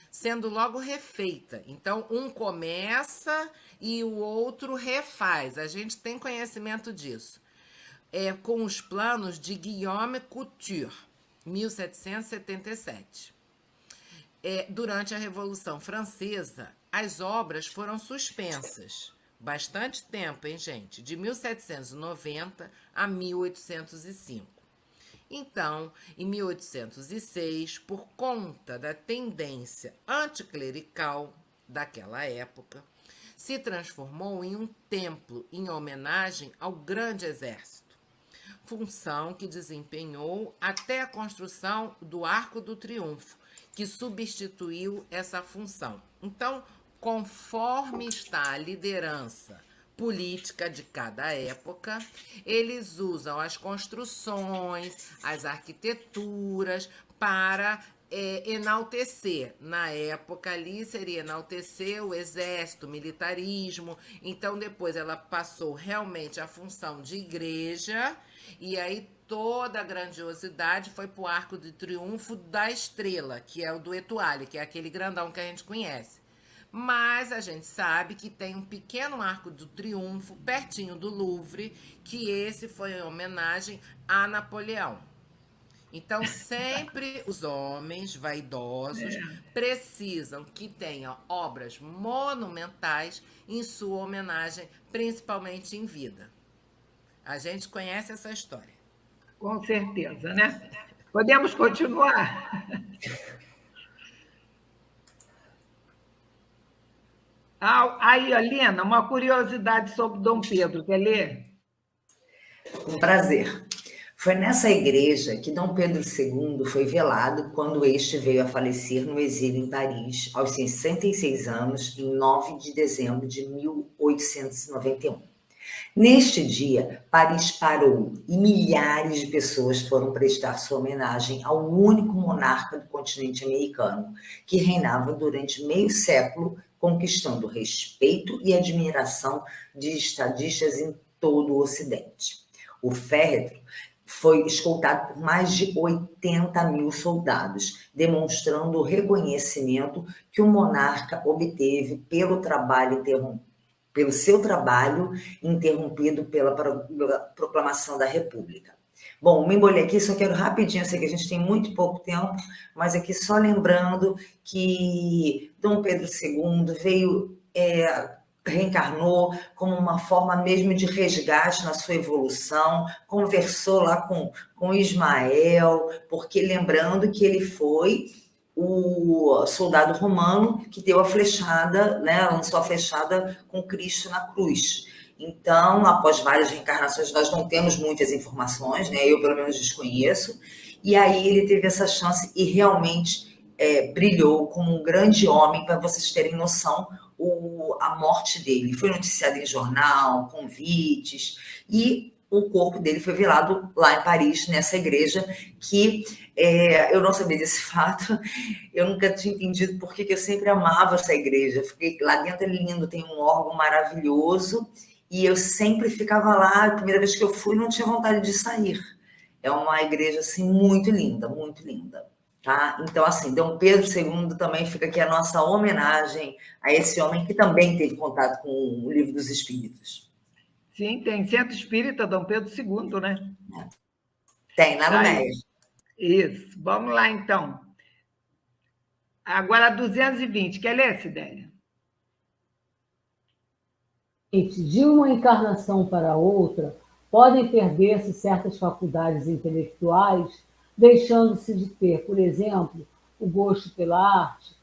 sendo logo refeita. Então, um começa e o outro refaz. A gente tem conhecimento disso. Com os planos de Guillaume Couture, 1777. Durante a Revolução Francesa, as obras foram suspensas. Bastante tempo, hein, gente? De 1790 a 1805. Então, em 1806, por conta da tendência anticlerical daquela época, se transformou em um templo em homenagem ao grande exército, função que desempenhou até a construção do Arco do Triunfo, que substituiu essa função. Então, conforme está a liderança política de cada época, eles usam as construções, as arquiteturas para enaltecer. Na época ali seria enaltecer o exército, o militarismo. Então, depois ela passou realmente a função de igreja, e aí toda a grandiosidade foi para o Arco de Triunfo da Estrela, que é o do Étoile, que é aquele grandão que a gente conhece. Mas a gente sabe que tem um pequeno Arco do Triunfo pertinho do Louvre, que esse foi em homenagem a Napoleão. Então, sempre os homens vaidosos precisam que tenha obras monumentais em sua homenagem, principalmente em vida. A gente conhece essa história. Com certeza, né? Podemos continuar? Aí, Helena, uma curiosidade sobre Dom Pedro, quer ler? Com prazer. Foi nessa igreja que Dom Pedro II foi velado quando este veio a falecer no exílio em Paris, aos 66 anos, em 9 de dezembro de 1891. Neste dia, Paris parou e milhares de pessoas foram prestar sua homenagem ao único monarca do continente americano, que reinava durante meio século, conquistando respeito e admiração de estadistas em todo o Ocidente. O féretro foi escoltado por mais de 80 mil soldados, demonstrando o reconhecimento que o monarca obteve pelo seu trabalho interrompido pela proclamação da República. Bom, me embolei aqui, só quero rapidinho, eu sei que a gente tem muito pouco tempo, mas aqui só lembrando que Dom Pedro II veio... reencarnou como uma forma mesmo de resgate na sua evolução, conversou lá com Ismael, porque lembrando que ele foi o soldado romano que deu a flechada, né, lançou a flechada com Cristo na cruz. Então, após várias reencarnações, nós não temos muitas informações, né, eu pelo menos desconheço, e aí ele teve essa chance e realmente brilhou como um grande homem, para vocês terem noção, a morte dele foi noticiada em jornal, convites, e o corpo dele foi velado lá em Paris, nessa igreja, que eu não sabia desse fato, eu nunca tinha entendido porque que eu sempre amava essa igreja. Fiquei lá dentro, é lindo, tem um órgão maravilhoso, e eu sempre ficava lá. A primeira vez que eu fui, não tinha vontade de sair. É uma igreja assim, muito linda, muito linda. Tá? Então, assim, Dom Pedro II também fica aqui a nossa homenagem a esse homem que também teve contato com o Livro dos Espíritos. Sim, tem Centro Espírita Dom Pedro II, né? Tem, lá no MEI. Isso. Vamos lá, então. Agora, 220. Quer ler, Sidélia? De uma encarnação para outra, podem perder-se certas faculdades intelectuais, deixando-se de ter, por exemplo, o gosto pela arte?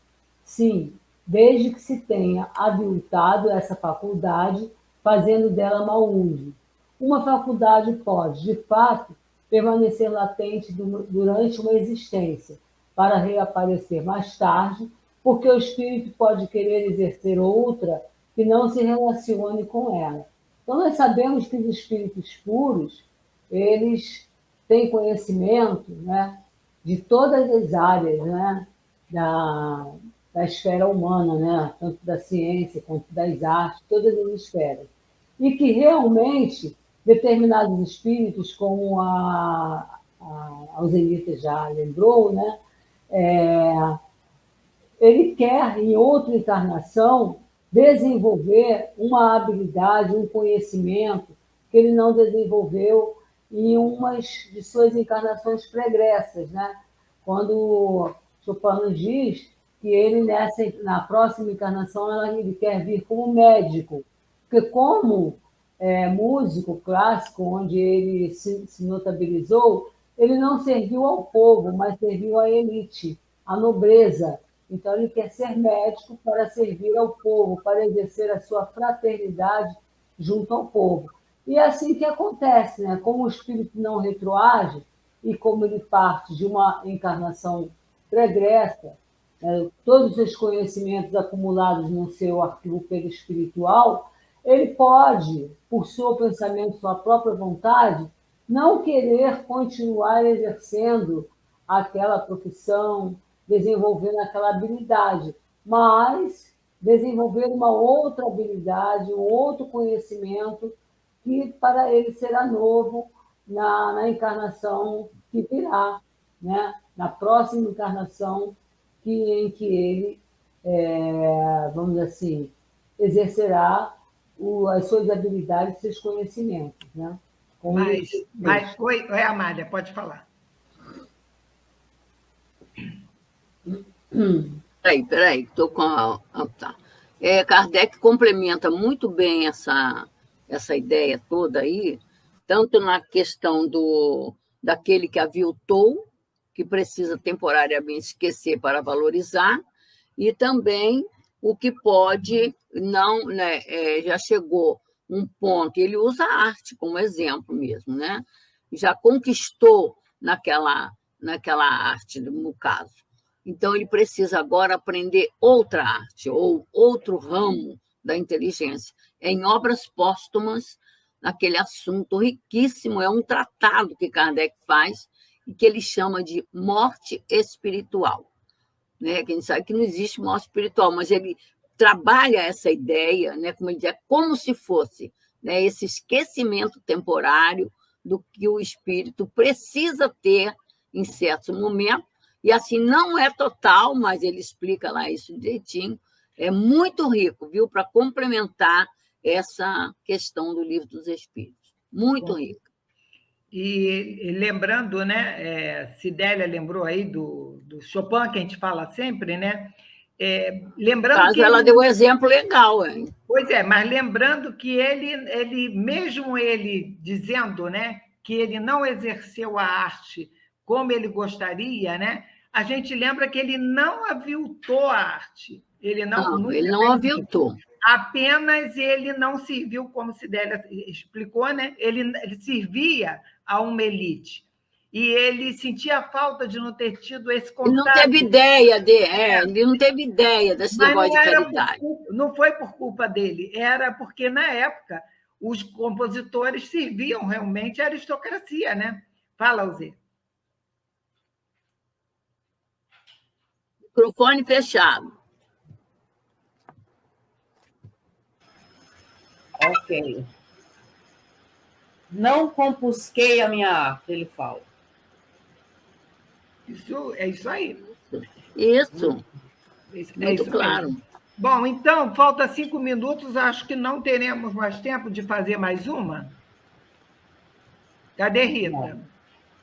Sim, desde que se tenha aviltado essa faculdade, fazendo dela mau uso. Uma faculdade pode, de fato, permanecer latente durante uma existência, para reaparecer mais tarde, porque o espírito pode querer exercer outra que não se relacione com ela. Então, nós sabemos que os espíritos puros, eles têm conhecimento, né, de todas as áreas, né, da esfera humana, né, tanto da ciência quanto das artes, todas as esferas. E que realmente determinados espíritos, como a Alzenita já lembrou, né, ele quer, em outra encarnação, desenvolver uma habilidade, um conhecimento que ele não desenvolveu em uma de suas encarnações pregressas, né? Quando Chopin nos diz que ele, na próxima encarnação, ele quer vir como médico, porque como músico clássico, onde ele se notabilizou, ele não serviu ao povo, mas serviu à elite, à nobreza. Então, ele quer ser médico para servir ao povo, para exercer a sua fraternidade junto ao povo. E é assim que acontece, né? Como o espírito não retroage e como ele parte de uma encarnação pregressa, todos os seus conhecimentos acumulados no seu arquivo perispiritual, ele pode, por seu pensamento, sua própria vontade, não querer continuar exercendo aquela profissão, desenvolvendo aquela habilidade, mas desenvolver uma outra habilidade, um outro conhecimento que para ele será novo na encarnação que virá, né? Na próxima encarnação em que ele, vamos dizer assim, exercerá as suas habilidades, seus conhecimentos. Né? Oi, Amália, pode falar. Peraí, estou com tá. Kardec complementa muito bem essa ideia toda aí, tanto na questão daquele que aviltou, que precisa temporariamente esquecer para valorizar, e também o que pode não, né, já chegou um ponto, ele usa a arte como exemplo mesmo, né? já conquistou naquela arte, no caso. Então, ele precisa agora aprender outra arte, ou outro ramo da inteligência. Em obras póstumas, naquele assunto riquíssimo, é um tratado que Kardec faz, e que ele chama de morte espiritual. Né? Que a gente sabe que não existe morte espiritual, mas ele trabalha essa ideia, né? Como ele diz, como se fosse, né, esse esquecimento temporário do que o espírito precisa ter em certos momentos, e assim não é total, mas ele explica lá isso direitinho, é muito rico, viu, para complementar essa questão do Livro dos Espíritos. Muito rico. E lembrando, né, Cidélia lembrou aí do Chopin, que a gente fala sempre, né? Lembrando Mas que ela deu um exemplo legal, hein? Pois é, mas lembrando que ele mesmo ele dizendo, né, que ele não exerceu a arte como ele gostaria, né? A gente lembra que ele não aviltou a arte. Ele não aviltou. Apenas ele não serviu, como Cidélia explicou, né? Ele servia a uma elite. E ele sentia falta de não ter tido esse contato. Ele não teve ideia ele não teve ideia desse negócio de caridade. Não foi por culpa dele, era porque, na época, os compositores serviam realmente a aristocracia, né? Fala, Alzê. Microfone fechado. Ok. Não compusquei a minha arte, ele fala. É isso aí. Isso. Muito isso claro. Mesmo. Bom, então, falta 5 minutos, acho que não teremos mais tempo de fazer mais uma. Cadê Rita?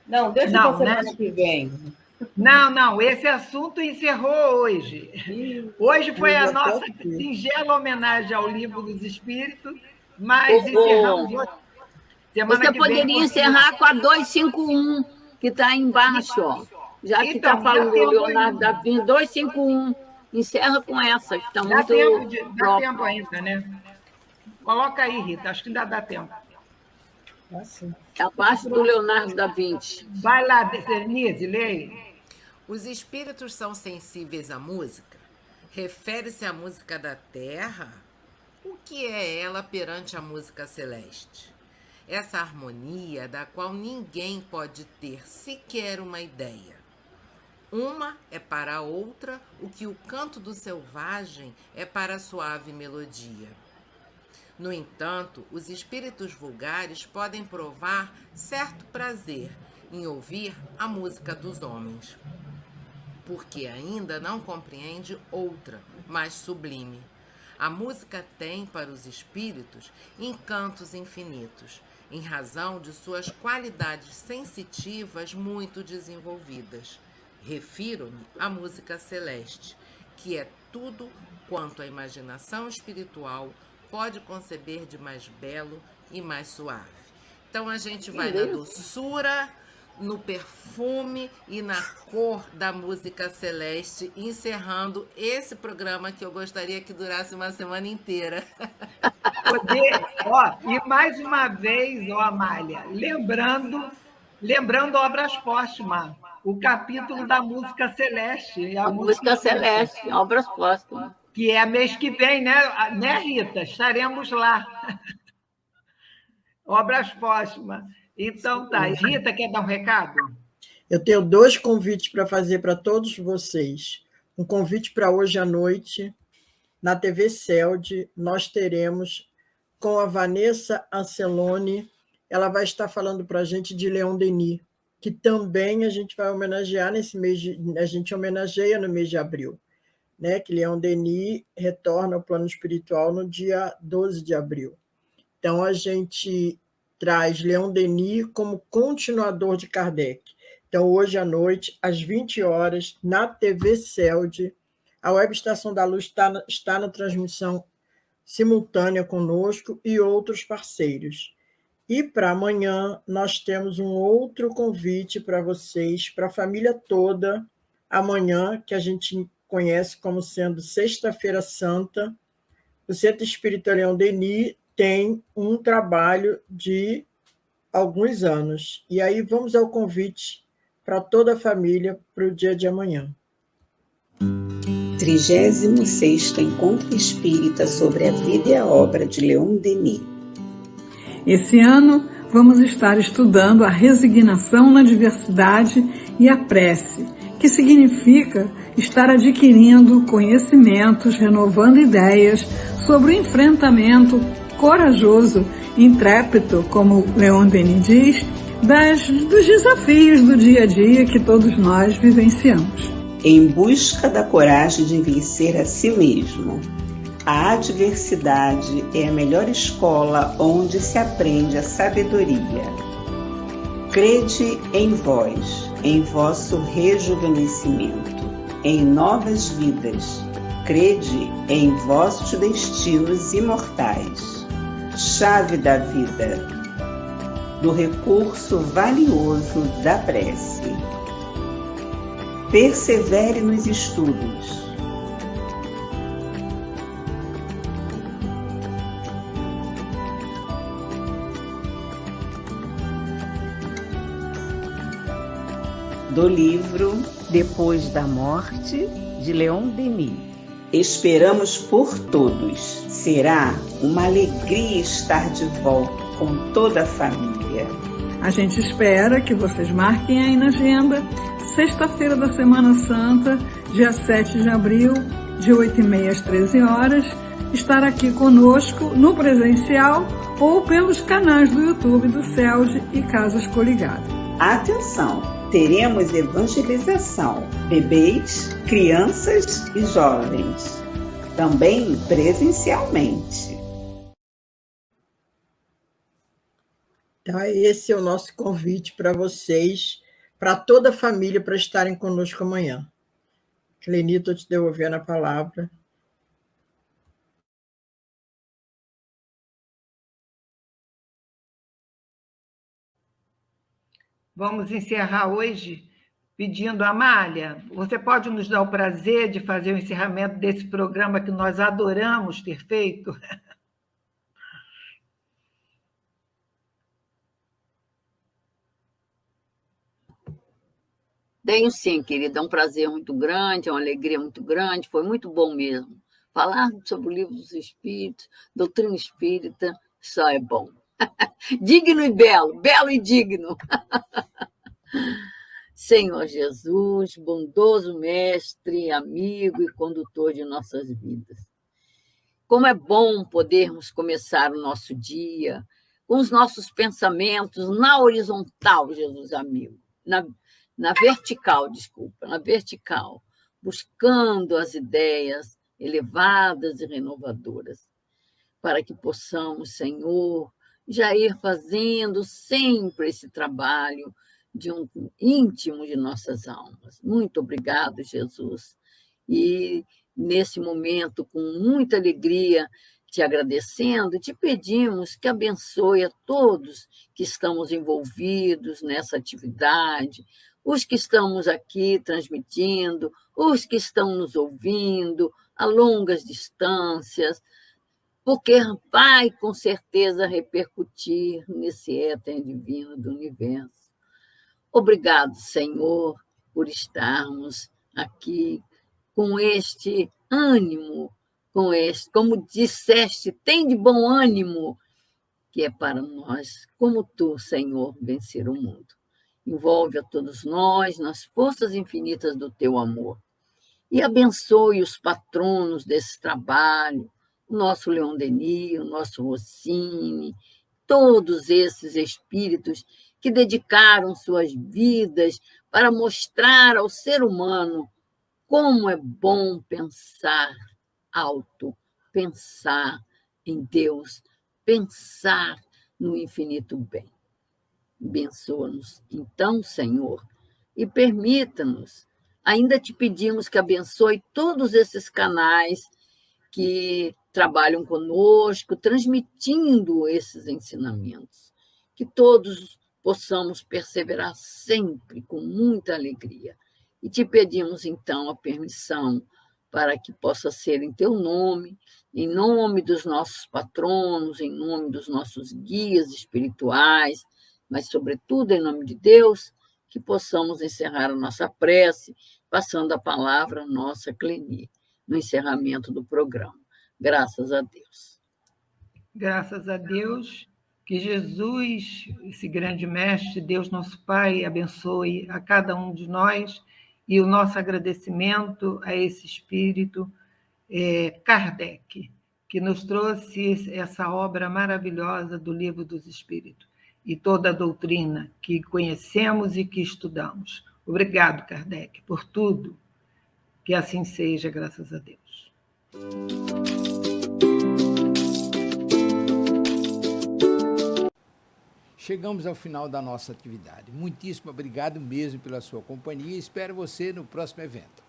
Não, deixa para semana que vem. Não, esse assunto encerrou hoje. Hoje foi a nossa singela homenagem ao Livro dos Espíritos, mas encerramos hoje. Você poderia encerrar com a 251, que está aí embaixo, ó. Já que está falando do Leonardo da Vinci, 251. Encerra com essa, que está muito dá tempo ainda, né? Coloca aí, Rita, acho que ainda dá tempo. A parte do Leonardo da Vinci. Vai lá, Denise, leia. Os espíritos são sensíveis à música? Refere-se à música da terra? O que é ela perante a música celeste? Essa harmonia da qual ninguém pode ter sequer uma ideia. Uma é para a outra o que o canto do selvagem é para a suave melodia. No entanto, os espíritos vulgares podem provar certo prazer em ouvir a música dos homens, porque ainda não compreende outra, mais sublime. A música tem para os espíritos encantos infinitos, em razão de suas qualidades sensitivas muito desenvolvidas. Refiro-me à música celeste, que é tudo quanto a imaginação espiritual pode conceber de mais belo e mais suave. Então, a gente vai na doçura, no perfume e na cor da música celeste, encerrando esse programa que eu gostaria que durasse uma semana inteira. E mais uma vez, Amália, lembrando obras póstumas, o capítulo da música celeste. A música celeste, obras póstumas. Que é mês que vem, né, Rita? Estaremos lá. Obras póstumas. Então, tá. Rita, quer dar um recado? Eu tenho 2 convites para fazer para todos vocês. Um convite para hoje à noite, na TV CELD, nós teremos com a Vanessa Anceloni, ela vai estar falando para a gente de Leon Denis, que também a gente vai homenagear nesse mês, a gente homenageia no mês de abril, né? Que Leon Denis retorna ao plano espiritual no dia 12 de abril. Então, a gente traz Leon Denis como continuador de Kardec. Então, hoje à noite, às 20 horas, na TV CELD, a Web Estação da Luz está na transmissão simultânea conosco e outros parceiros. E para amanhã, nós temos um outro convite para vocês, para a família toda, amanhã, que a gente conhece como sendo Sexta-feira Santa, o Centro Espírita Leon Denis tem um trabalho de alguns anos. E aí vamos ao convite para toda a família para o dia de amanhã. 36º Encontro Espírita sobre a vida e a obra de Leon Denis. Esse ano vamos estar estudando a resignação na diversidade e a prece, que significa estar adquirindo conhecimentos, renovando ideias sobre o enfrentamento corajoso, intrépido, como Leon Denis diz, dos desafios do dia a dia que todos nós vivenciamos. Em busca da coragem de vencer a si mesmo. A adversidade é a melhor escola onde se aprende a sabedoria. Crede em vós, em vosso rejuvenescimento, em novas vidas. Crede em vossos destinos imortais. Chave da vida, do recurso valioso da prece. Persevere nos estudos. Do livro Depois da Morte, de Leon Denis. Esperamos por todos. Será uma alegria estar de volta com toda a família. A gente espera que vocês marquem aí na agenda, sexta-feira da Semana Santa, dia 7 de abril, de 8h30 às 13 horas, estar aqui conosco no presencial ou pelos canais do YouTube do CELD e Casas Coligadas. Atenção! Teremos evangelização, bebês, crianças e jovens, também presencialmente. Então, esse é o nosso convite para vocês, para toda a família, para estarem conosco amanhã. Clenito, te devolvendo a palavra. Vamos encerrar hoje pedindo, Amália, você pode nos dar o prazer de fazer o encerramento desse programa que nós adoramos ter feito? Tenho sim, querida, é um prazer muito grande, é uma alegria muito grande, foi muito bom mesmo. Falar sobre o Livro dos Espíritos, doutrina espírita, só é bom. Digno e belo, belo e digno. Senhor Jesus, bondoso mestre, amigo e condutor de nossas vidas. Como é bom podermos começar o nosso dia com os nossos pensamentos na horizontal, Jesus amigo, na vertical, na vertical, buscando as ideias elevadas e renovadoras, para que possamos, Senhor, já ir fazendo sempre esse trabalho de um íntimo de nossas almas. Muito obrigado, Jesus. E nesse momento, com muita alegria, te agradecendo, te pedimos que abençoe a todos que estamos envolvidos nessa atividade, os que estamos aqui transmitindo, os que estão nos ouvindo a longas distâncias, porque vai com certeza repercutir nesse éter divino do universo. Obrigado, Senhor, por estarmos aqui com este ânimo, como disseste, tem de bom ânimo, que é para nós, como tu, Senhor, vencer o mundo. Envolve a todos nós nas forças infinitas do teu amor. E abençoe os patronos desse trabalho, o nosso Leon Denis, o nosso Rossini, todos esses espíritos que dedicaram suas vidas para mostrar ao ser humano como é bom pensar alto, pensar em Deus, pensar no infinito bem. Abençoa-nos, então, Senhor, e permita-nos. Ainda te pedimos que abençoe todos esses canais que trabalham conosco, transmitindo esses ensinamentos. Que todos possamos perseverar sempre com muita alegria. E te pedimos, então, a permissão para que possa ser em teu nome, em nome dos nossos patronos, em nome dos nossos guias espirituais, mas, sobretudo, em nome de Deus, que possamos encerrar a nossa prece, passando a palavra à nossa Cleni, no encerramento do programa. Graças a Deus. Graças a Deus, que Jesus, esse grande mestre, Deus nosso Pai, abençoe a cada um de nós, e o nosso agradecimento a esse espírito, Kardec, que nos trouxe essa obra maravilhosa do Livro dos Espíritos e toda a doutrina que conhecemos e que estudamos. Obrigado, Kardec, por tudo. Que assim seja, graças a Deus. Chegamos ao final da nossa atividade. Muitíssimo obrigado mesmo pela sua companhia e espero você no próximo evento.